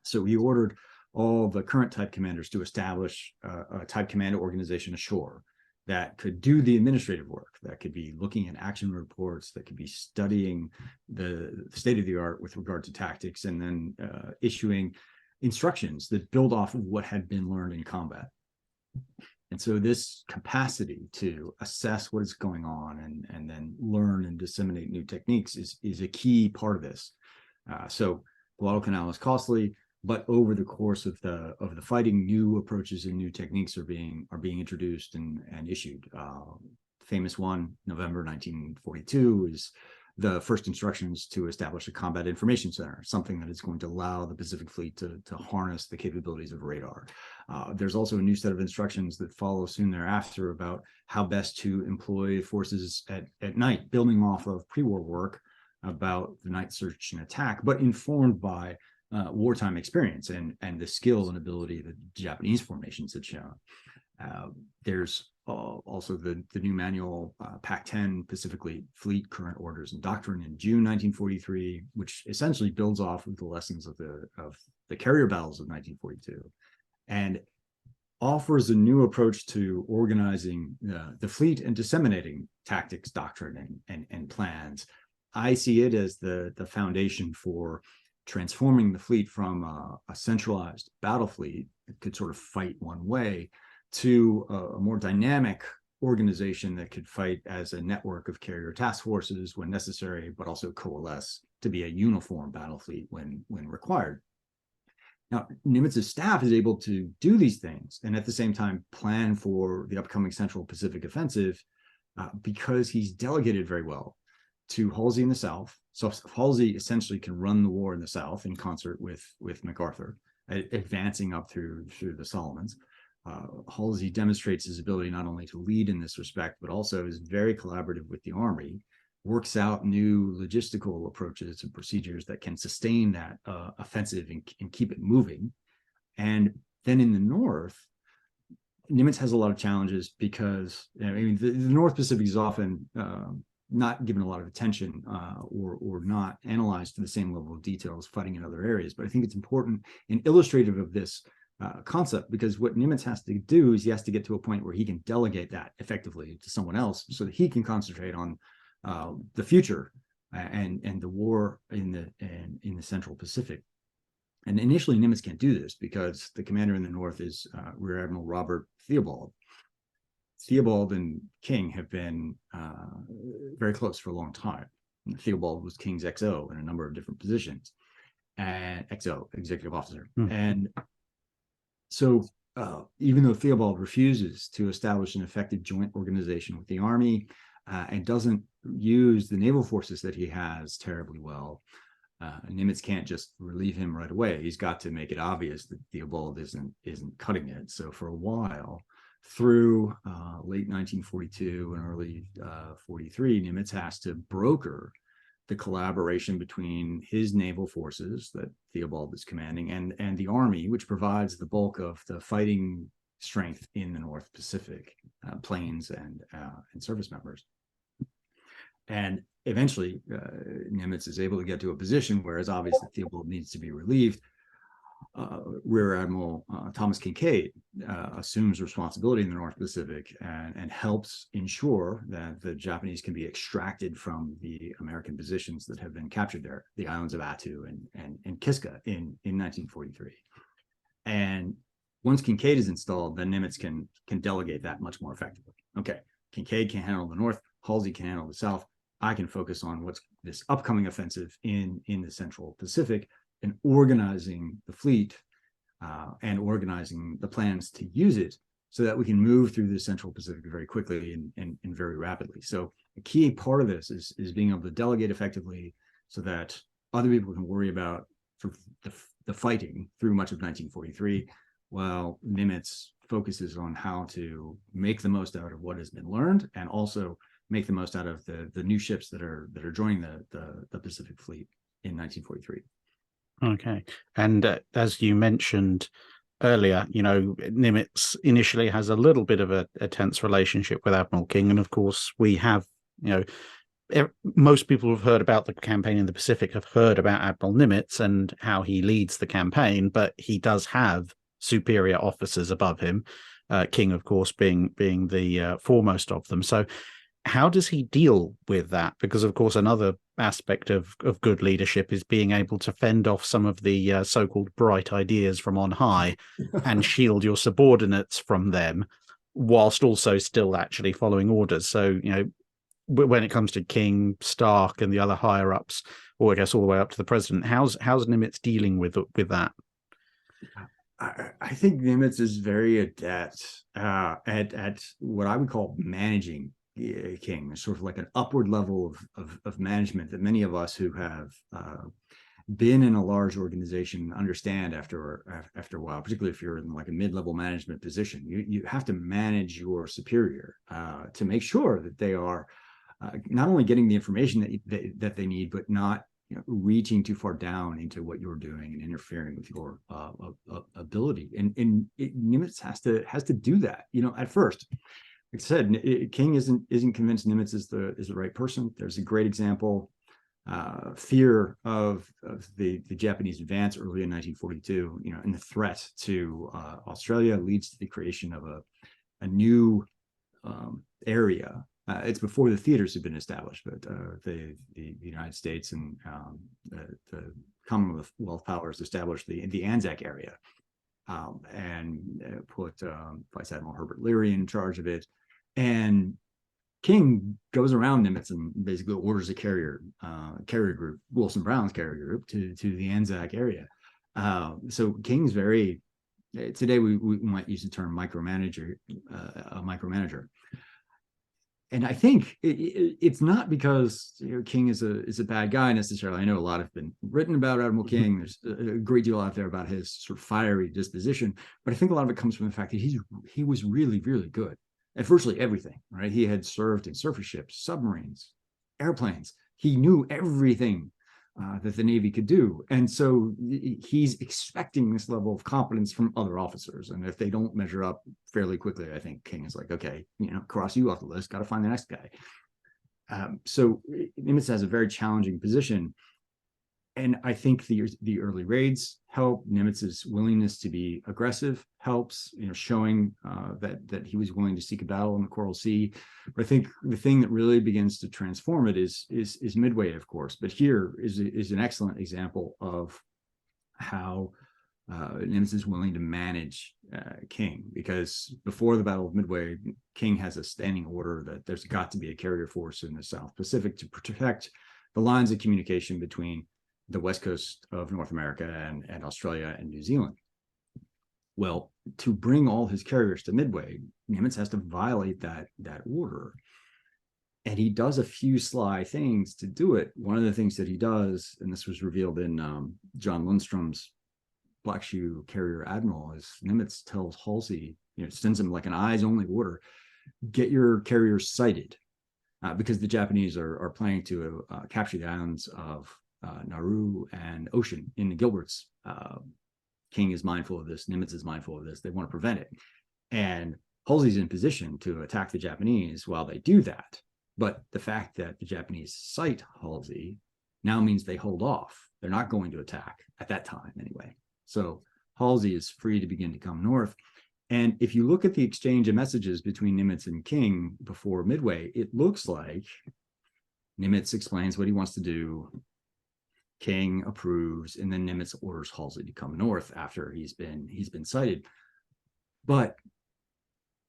So he ordered all the current type commanders to establish a type command organization ashore that could do the administrative work, that could be looking at action reports, that could be studying the state of the art with regard to tactics, and then issuing instructions that build off of what had been learned in combat. And so this capacity to assess what is going on and then learn and disseminate new techniques is a key part of this. So Guadalcanal is costly. But over the course of the fighting, new approaches and new techniques are being introduced and issued. Famous one, November 1942, is the first instructions to establish a combat information center, something that is going to allow the Pacific Fleet to harness the capabilities of radar. There's also a new set of instructions that follow soon thereafter about how best to employ forces at night, building off of pre-war work about the night search and attack, but informed by wartime experience and the skill and ability that Japanese formations had shown. There's also the new manual, PAC-10, Pacific Fleet Current Orders and Doctrine, in June 1943, which essentially builds off of the lessons of the carrier battles of 1942 and offers a new approach to organizing the fleet and disseminating tactics, doctrine, and plans. I see it as the foundation for transforming the fleet from a centralized battle fleet that could sort of fight one way to a more dynamic organization that could fight as a network of carrier task forces when necessary, but also coalesce to be a uniform battle fleet when required. Now, Nimitz's staff is able to do these things and at the same time plan for the upcoming Central Pacific offensive because he's delegated very well to Halsey in the South. So Halsey essentially can run the war in the South in concert with MacArthur, advancing up through the Solomons. Halsey demonstrates his ability not only to lead in this respect, but also is very collaborative with the Army, works out new logistical approaches and procedures that can sustain that offensive and keep it moving. And then in the North, Nimitz has a lot of challenges because the North Pacific is often not given a lot of attention or not analyzed to the same level of detail as fighting in other areas. But I think it's important and illustrative of this concept, because what Nimitz has to do is he has to get to a point where he can delegate that effectively to someone else so that he can concentrate on the future and the war in the Central Pacific. And initially Nimitz can't do this because the commander in the North is Rear Admiral Robert Theobald. Theobald and King have been very close for a long time. Theobald was King's XO in a number of different positions, and XO, executive officer. And so even though Theobald refuses to establish an effective joint organization with the Army and doesn't use the naval forces that he has terribly well, Nimitz can't just relieve him right away. He's got to make it obvious that Theobald isn't cutting it. So for a while, through late 1942 and early 43, Nimitz has to broker the collaboration between his naval forces that Theobald is commanding and the Army, which provides the bulk of the fighting strength in the North Pacific, planes and service members. And eventually, Nimitz is able to get to a position where it's obvious that Theobald needs to be relieved. Rear Admiral Thomas Kinkaid assumes responsibility in the North Pacific and helps ensure that the Japanese can be extracted from the American positions that have been captured there, the islands of Attu and Kiska in 1943. And once Kinkaid is installed, then Nimitz can delegate that much more effectively. Okay, Kinkaid can handle the North, Halsey can handle the South. I can focus on what's this upcoming offensive in the Central Pacific, and organizing the fleet and organizing the plans to use it so that we can move through the Central Pacific very quickly and very rapidly. So a key part of this is being able to delegate effectively so that other people can worry about the fighting through much of 1943, while Nimitz focuses on how to make the most out of what has been learned and also make the most out of the new ships that are joining the Pacific Fleet in 1943. Okay. And as you mentioned earlier, Nimitz initially has a little bit of a tense relationship with Admiral King. And of course, we have, most people who've heard about the campaign in the Pacific have heard about Admiral Nimitz and how he leads the campaign, but he does have superior officers above him, King, of course, being the foremost of them. So how does he deal with that? Because, of course, another aspect of good leadership is being able to fend off some of the so-called bright ideas from on high and shield your subordinates from them, whilst also still actually following orders. So, when it comes to King, Stark, and the other higher-ups, or I guess all the way up to the president, how's Nimitz dealing with that? I think Nimitz is very adept at what I would call managing King, sort of like an upward level of management that many of us who have been in a large organization understand after a while, particularly if you're in like a mid-level management position. You have to manage your superior to make sure that they are not only getting the information that they need, but not reaching too far down into what you're doing and interfering with your ability. And Nimitz has to do that. At first, like I said, King isn't convinced Nimitz is the right person. There's a great example. Fear of the Japanese advance early in 1942, and the threat to Australia leads to the creation of a new area. It's before the theaters had been established, but the United States and the Commonwealth powers established the Anzac area, and put Vice Admiral Herbert Leary in charge of it. And King goes around Nimitz and basically orders a carrier group, Wilson Brown's carrier group, to the Anzac area. So King's very, today we might use the term micromanager, a micromanager. And I think it's not because King is a bad guy necessarily. I know a lot have been written about Admiral King. There's a great deal out there about his sort of fiery disposition, but I think a lot of it comes from the fact that he was really, really good at virtually everything, right? He had served in surface ships, submarines, airplanes. He knew everything that the Navy could do. And so he's expecting this level of competence from other officers. And if they don't measure up fairly quickly, I think King is like, okay, cross you off the list, got to find the next guy. So Nimitz has a very challenging position. And I think the early raids help. Nimitz's willingness to be aggressive helps, showing that he was willing to seek a battle in the Coral Sea. But I think the thing that really begins to transform it is Midway, of course. But here is an excellent example of how Nimitz is willing to manage King, because before the Battle of Midway, King has a standing order that there's got to be a carrier force in the South Pacific to protect the lines of communication between the west coast of North America and Australia and New Zealand. Well, to bring all his carriers to Midway, Nimitz has to violate that order. And he does a few sly things to do it. One of the things that he does, and this was revealed in John Lundstrom's Black Shoe Carrier Admiral, is Nimitz tells Halsey, sends him like an eyes-only order, get your carriers sighted, because the Japanese are planning to capture the islands of Nauru and Ocean in the Gilberts. King is mindful of this. Nimitz is mindful of this. They want to prevent it. And Halsey's in position to attack the Japanese while they do that. But the fact that the Japanese sight Halsey now means they hold off. They're not going to attack at that time anyway. So Halsey is free to begin to come north. And if you look at the exchange of messages between Nimitz and King before Midway, it looks like Nimitz explains what he wants to do. King approves, and then Nimitz orders Halsey to come north after he's been sighted. But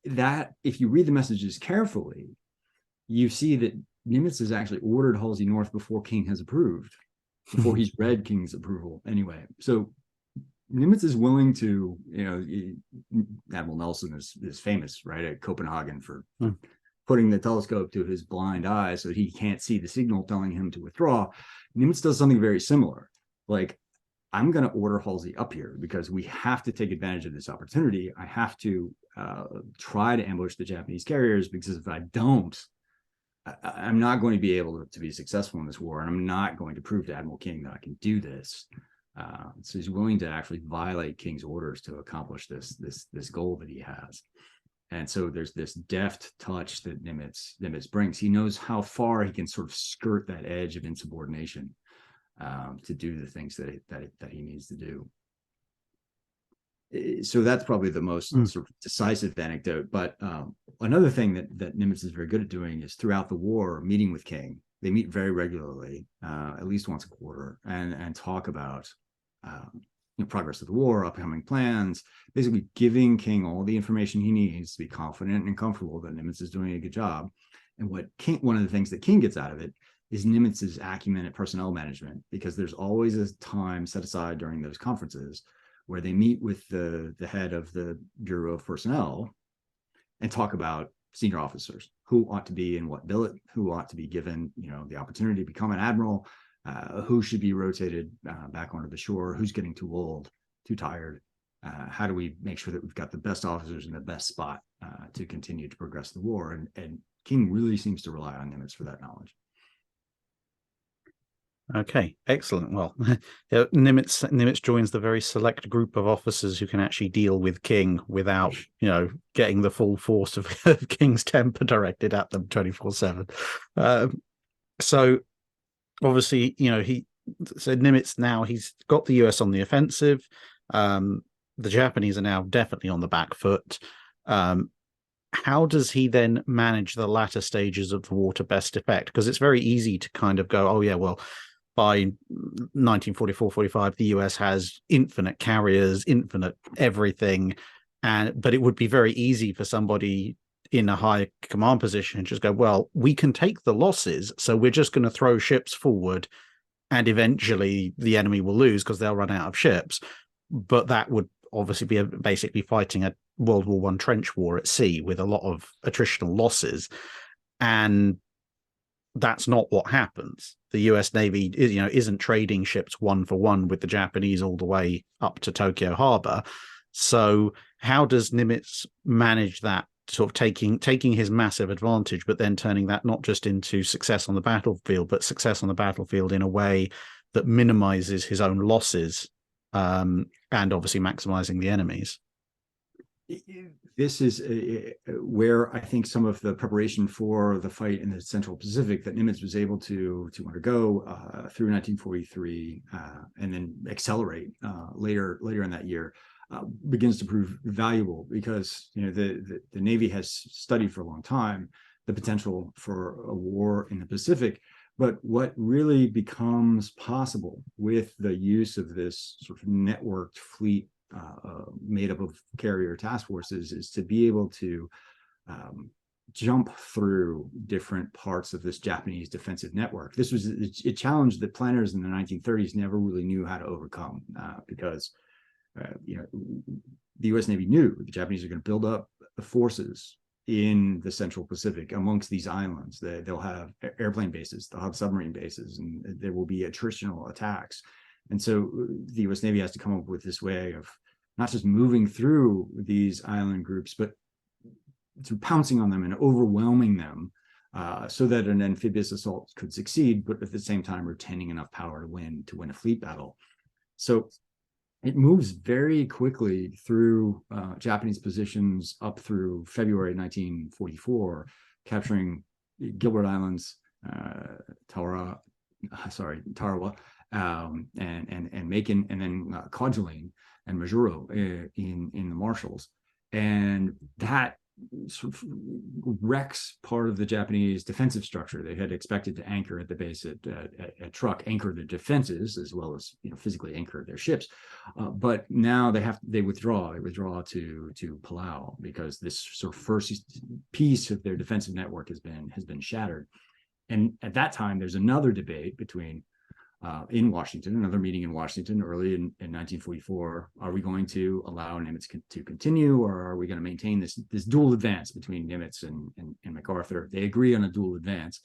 that, if you read the messages carefully, you see that Nimitz has actually ordered Halsey north before King has approved, before he's read King's approval anyway. So Nimitz is willing to, Admiral Nelson is famous, right, at Copenhagen for putting the telescope to his blind eye so he can't see the signal telling him to withdraw. Nimitz does something very similar. Like, I'm going to order Halsey up here because we have to take advantage of this opportunity. I have to try to ambush the Japanese carriers, because if I don't, I'm not going to be able to be successful in this war, and I'm not going to prove to Admiral King that I can do this. So he's willing to actually violate King's orders to accomplish this goal that he has. And so there's this deft touch that Nimitz brings. He knows how far he can sort of skirt that edge of insubordination to do the things that he needs to do. So that's probably the most sort of decisive anecdote. But another thing that Nimitz is very good at doing is, throughout the war, meeting with King. They meet very regularly, at least once a quarter, and talk about progress of the war, upcoming plans, basically giving King all the information he needs to be confident and comfortable that Nimitz is doing a good job. And one of the things that King gets out of it is Nimitz's acumen at personnel management, because there's always a time set aside during those conferences where they meet with the head of the Bureau of Personnel and talk about senior officers who ought to be in what billet, who ought to be given, the opportunity to become an admiral, who should be rotated back onto the shore, who's getting too old, too tired. How do we make sure that we've got the best officers in the best spot to continue to progress the war? And King really seems to rely on Nimitz for that knowledge. Okay, excellent. Well, Nimitz joins the very select group of officers who can actually deal with King without, getting the full force of King's temper directed at them 24/7. So obviously, Nimitz now, he's got the US on the offensive. The Japanese are now definitely on the back foot. How does he then manage the latter stages of the war to best effect? Because it's very easy to kind of go, oh yeah, well, by 1944-45, the US has infinite carriers, infinite everything, but it would be very easy for somebody in a high command position and just go, well, we can take the losses, so we're just going to throw ships forward, and eventually the enemy will lose because they'll run out of ships. But that would obviously be basically fighting a World War I trench war at sea with a lot of attritional losses, and that's not what happens. The US Navy isn't trading ships one for one with the Japanese all the way up to Tokyo Harbor. So how does Nimitz manage that, sort of taking his massive advantage, but then turning that not just into success on the battlefield, but success on the battlefield in a way that minimizes his own losses, and obviously maximizing the enemies? This is where I think some of the preparation for the fight in the Central Pacific that Nimitz was able to undergo through 1943 and then accelerate later in that year begins to prove valuable, because the Navy has studied for a long time the potential for a war in the Pacific. But what really becomes possible with the use of this sort of networked fleet made up of carrier task forces is to be able to jump through different parts of this Japanese defensive network. This was a challenge that planners in the 1930s never really knew how to overcome, because the US Navy knew the Japanese are going to build up the forces in the Central Pacific amongst these islands. They'll have airplane bases, they'll have submarine bases, and there will be attritional attacks. And so the US Navy has to come up with this way of not just moving through these island groups, but to pouncing on them and overwhelming them so that an amphibious assault could succeed, but at the same time retaining enough power to win a fleet battle. So it moves very quickly through Japanese positions up through February 1944, capturing Gilbert Islands, Tarawa, and Macon, and then Kwajalein and Majuro in the Marshalls. And that sort of wrecks part of the Japanese defensive structure. They had expected to anchor at the base at Truk, anchor their defenses as well as physically anchor their ships. But now they withdraw to Palau, because this sort of first piece of their defensive network has been shattered. And at that time, there's another debate between in Washington, another meeting in Washington early in 1944. Are we going to allow Nimitz to continue, or are we going to maintain this dual advance between Nimitz and MacArthur? They agree on a dual advance,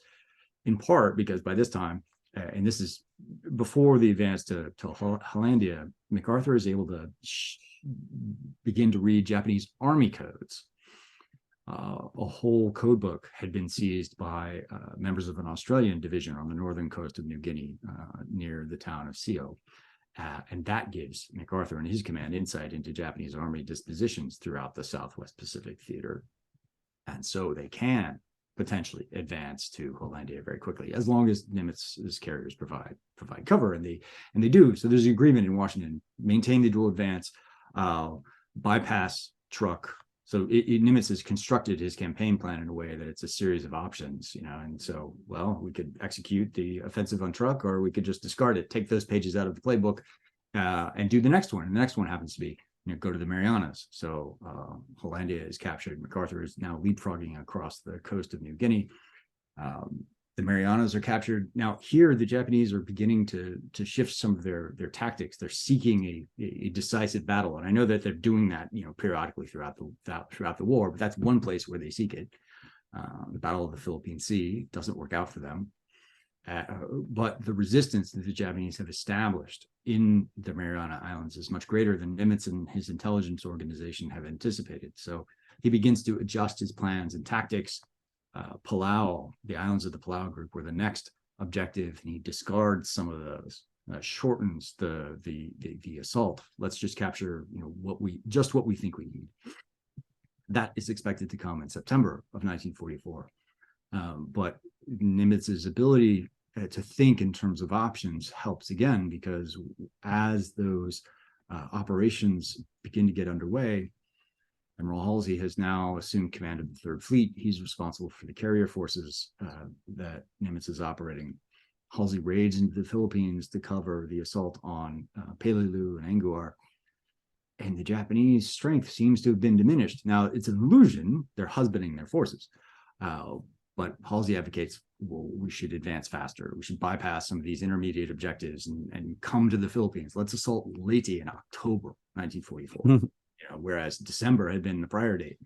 in part because by this time, and this is before the advance to Hollandia, MacArthur is able to begin to read Japanese Army codes. A whole code book had been seized by members of an Australian division on the northern coast of New Guinea, near the town of Sio. And that gives MacArthur and his command insight into Japanese Army dispositions throughout the Southwest Pacific theater. And so they can potentially advance to Hollandia very quickly, as long as Nimitz's carriers provide cover, and they do. So there's an agreement in Washington: maintain the dual advance, bypass Truk. So Nimitz has constructed his campaign plan in a way that it's a series of options, and so, well, we could execute the offensive on Truk, or we could just discard it, take those pages out of the playbook, and do the next one. And the next one happens to be, go to the Marianas. So Hollandia is captured. MacArthur is now leapfrogging across the coast of New Guinea. The Marianas are captured. Now here, the Japanese are beginning to shift some of their tactics. They're seeking a decisive battle, and I know that they're doing that, periodically throughout the war. But that's one place where they seek it. The Battle of the Philippine Sea doesn't work out for them, but the resistance that the Japanese have established in the Mariana Islands is much greater than Nimitz and his intelligence organization have anticipated. So he begins to adjust his plans and tactics. Palau, the islands of the Palau group, were the next objective, and he discards some of those, shortens the assault. Let's just capture, what we think we need. That is expected to come in September of 1944. But Nimitz's ability to think in terms of options helps again, because as those operations begin to get underway, Admiral Halsey has now assumed command of the Third Fleet. He's responsible for the carrier forces that Nimitz is operating. Halsey raids into the Philippines to cover the assault on Peleliu and Anguar. And the Japanese strength seems to have been diminished. Now, it's an illusion. They're husbanding their forces. But Halsey advocates, well, we should advance faster. We should bypass some of these intermediate objectives and come to the Philippines. Let's assault Leyte in October 1944. Whereas December had been the prior date.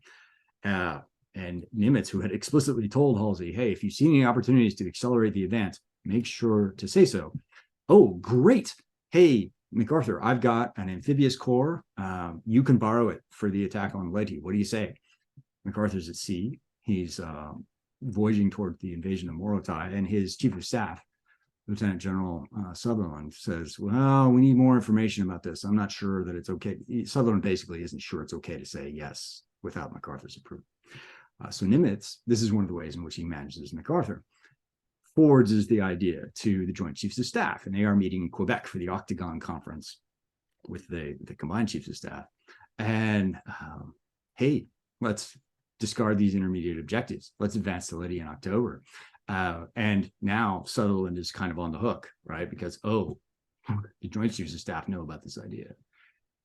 And Nimitz, who had explicitly told Halsey, hey, if you see any opportunities to accelerate the advance, make sure to say so. Oh, great. Hey, MacArthur, I've got an amphibious corps. You can borrow it for the attack on Leyte. What do you say? MacArthur's at sea. He's voyaging toward the invasion of Morotai, and his chief of staff, Lieutenant General Sutherland, says, well, we need more information about this. I'm not sure that it's okay. Sutherland basically isn't sure it's okay to say yes without MacArthur's approval. So Nimitz, this is one of the ways in which he manages MacArthur, forwards the idea to the Joint Chiefs of Staff, and they are meeting in Quebec for the Octagon Conference with the combined Chiefs of Staff. And hey, let's discard these intermediate objectives. Let's advance to Leyte in October. And now Sutherland is kind of on the hook, right? Because, the Joint Chiefs of Staff know about this idea.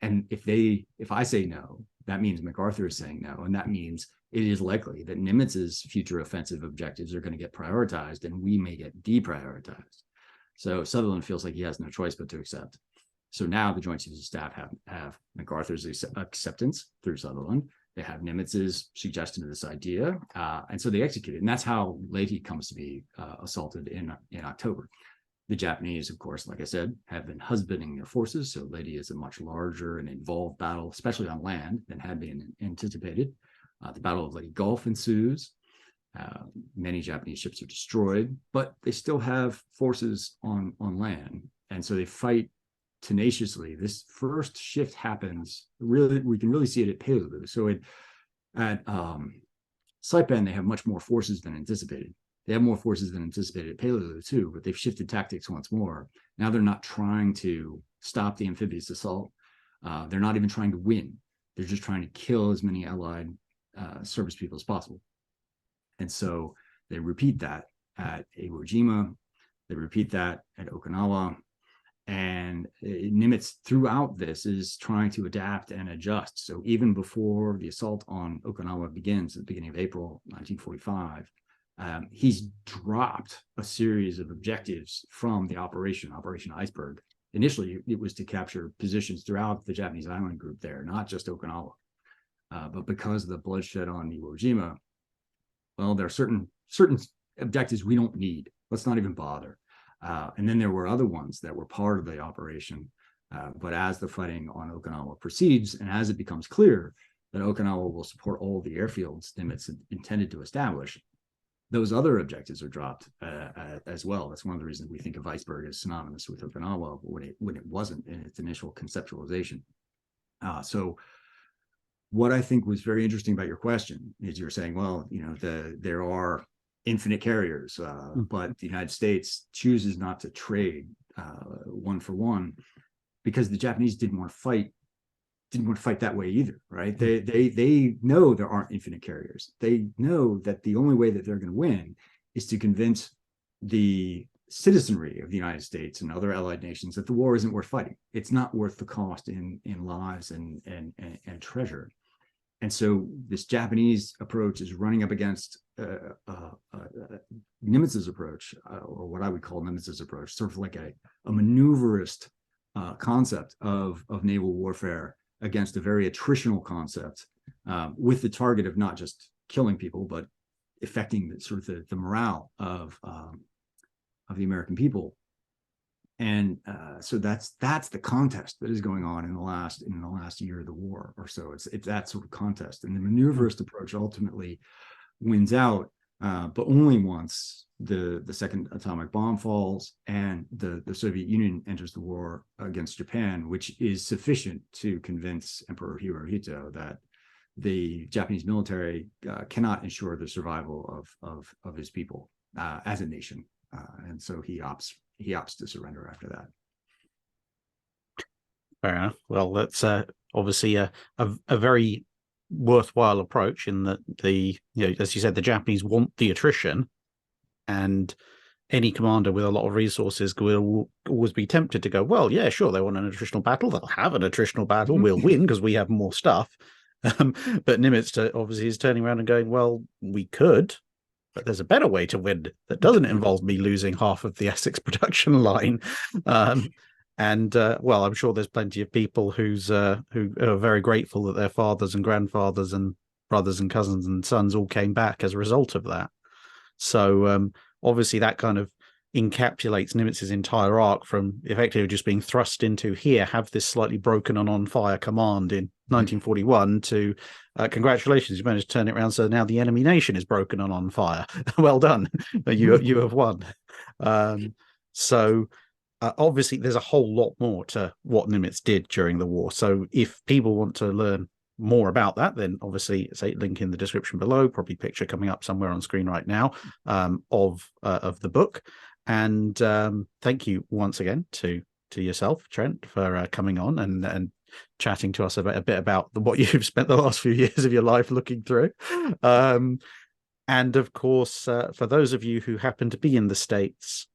And if I say no, that means MacArthur is saying no. And that means it is likely that Nimitz's future offensive objectives are going to get prioritized, and we may get deprioritized. So Sutherland feels like he has no choice but to accept. So now the Joint Chiefs of Staff have MacArthur's acceptance through Sutherland. They have Nimitz's suggestion of this idea, and so they execute it. And that's how Leyte comes to be assaulted in October. The Japanese, of course, like I said, have been husbanding their forces. So Leyte is a much larger and involved battle, especially on land, than had been anticipated. The Battle of Leyte Gulf ensues. Many Japanese ships are destroyed, but they still have forces on land. And so they fight tenaciously. This first shift happens, really, we can really see it at Peleliu. So at Saipan, they have much more forces than anticipated. They have more forces than anticipated at Peleliu too, but they've shifted tactics once more. Now they're not trying to stop the amphibious assault. They're not even trying to win. They're just trying to kill as many Allied service people as possible. And so they repeat that at Iwo Jima. They repeat that at Okinawa. And Nimitz throughout this is trying to adapt and adjust. So even before the assault on Okinawa begins at the beginning of April 1945, he's dropped a series of objectives from the Operation Iceberg. Initially, it was to capture positions throughout the Japanese island group there, not just Okinawa. But because of the bloodshed on Iwo Jima, well, there are certain objectives we don't need. Let's not even bother. And then there were other ones that were part of the operation. But as the fighting on Okinawa proceeds, and as it becomes clear that Okinawa will support all the airfields Nimitz intended to establish, those other objectives are dropped as well. That's one of the reasons we think of Iceberg as synonymous with Okinawa when it wasn't in its initial conceptualization. So what I think was very interesting about your question is you're saying, well, there are infinite carriers, but the United States chooses not to trade one for one because the Japanese didn't want to fight that way either, right? They know there aren't infinite carriers. They know that the only way that they're going to win is to convince the citizenry of the United States and other allied nations that the war isn't worth fighting. It's not worth the cost in lives and treasure. And so this Japanese approach is running up against Nimitz's approach, or what I would call Nimitz's approach, sort of like a maneuverist concept of naval warfare against a very attritional concept, with the target of not just killing people, but affecting the morale of the American people. And so that's the contest that is going on in the last year of the war or so. It's that sort of contest, and the maneuverist approach ultimately wins out, but only once the second atomic bomb falls and the Soviet Union enters the war against Japan, which is sufficient to convince Emperor Hirohito that the Japanese military cannot ensure the survival of his people as a nation, and so he opts to surrender after that. Fair enough. Well, that's obviously a very worthwhile approach, in that as you said, the Japanese want the attrition, and any commander with a lot of resources will always be tempted to go, well, yeah, sure, they want an attritional battle. They'll have an attritional battle. We'll win because we have more stuff. But Nimitz obviously is turning around and going, well, we could, but there's a better way to win that doesn't involve me losing half of the Essex production line. Well, I'm sure there's plenty of people who are very grateful that their fathers and grandfathers and brothers and cousins and sons all came back as a result of that. So obviously that kind of encapsulates Nimitz's entire arc, from effectively just being thrust into here, have this slightly broken and on fire command in 1941 to congratulations, you managed to turn it around, so now the enemy nation is broken and on fire. Well done. You have won. Obviously there's a whole lot more to what Nimitz did during the war, so if people want to learn more about that, then obviously say link in the description below, probably picture coming up somewhere on screen right now, of the book. And thank you once again to yourself, Trent, for coming on and chatting to us about a bit about what you've spent the last few years of your life looking through. And of course, for those of you who happen to be in the States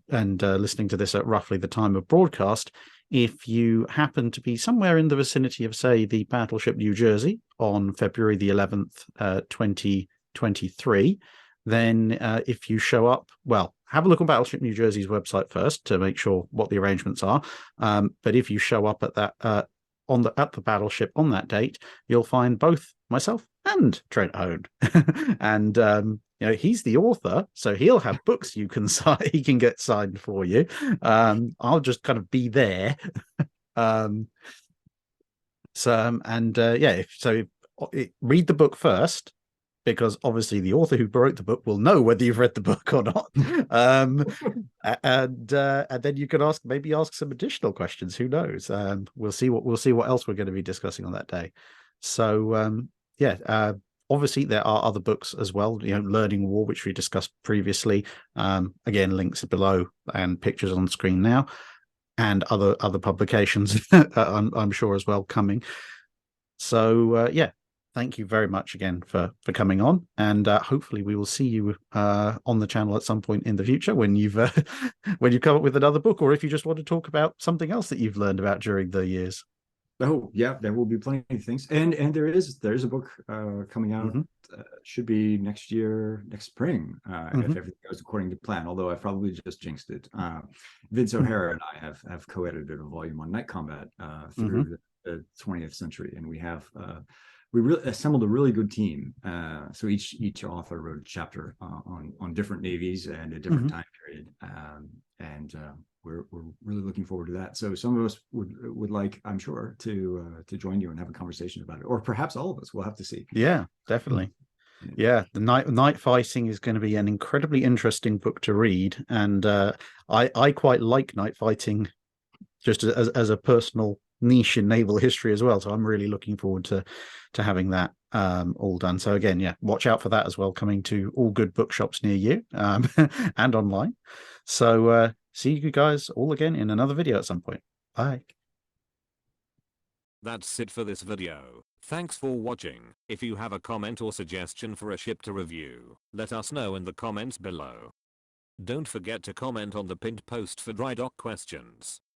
listening to this at roughly the time of broadcast, if you happen to be somewhere in the vicinity of, say, the battleship New Jersey on February the 11th, 2023, then if you show up, well, have a look on Battleship New Jersey's website first to make sure what the arrangements are. But if you show up at that at the battleship on that date, you'll find both myself and Trent Hone. And he's the author, so he'll have books you can sign, he can get signed for you. I'll just kind of be there. Read the book first, because obviously the author who wrote the book will know whether you've read the book or not. And then you can ask some additional questions. Who knows? We'll see what else we're going to be discussing on that day. So obviously there are other books as well, Learning War, which we discussed previously. Again, links below and pictures on screen now, and other publications I'm sure as well coming. So thank you very much again for coming on, and hopefully we will see you on the channel at some point in the future when you've come up with another book, or if you just want to talk about something else that you've learned about during the years. Oh yeah, there will be plenty of things, and there's a book coming out. Should be next spring, if everything goes according to plan. Although I probably just jinxed it. Vince O'Hara and I have co-edited a volume on night combat through the 20th century, and we assembled a really good team. So each author wrote a chapter on different navies and a different time period, and we're really looking forward to that. So some of us would like, I'm sure, to join you and have a conversation about it, or perhaps all of us. We'll have to see. Yeah, definitely. Yeah, the night fighting is going to be an incredibly interesting book to read, and I quite like night fighting, just as a personal niche in naval history as well. So I'm really looking forward to having that all done. So again, watch out for that as well, coming to all good bookshops near you, and online. So see you guys all again in another video at some point. Bye. That's it for this video. Thanks for watching. If you have a comment or suggestion for a ship to review, let us know in the comments below. Don't forget to comment on the pinned post for dry dock questions.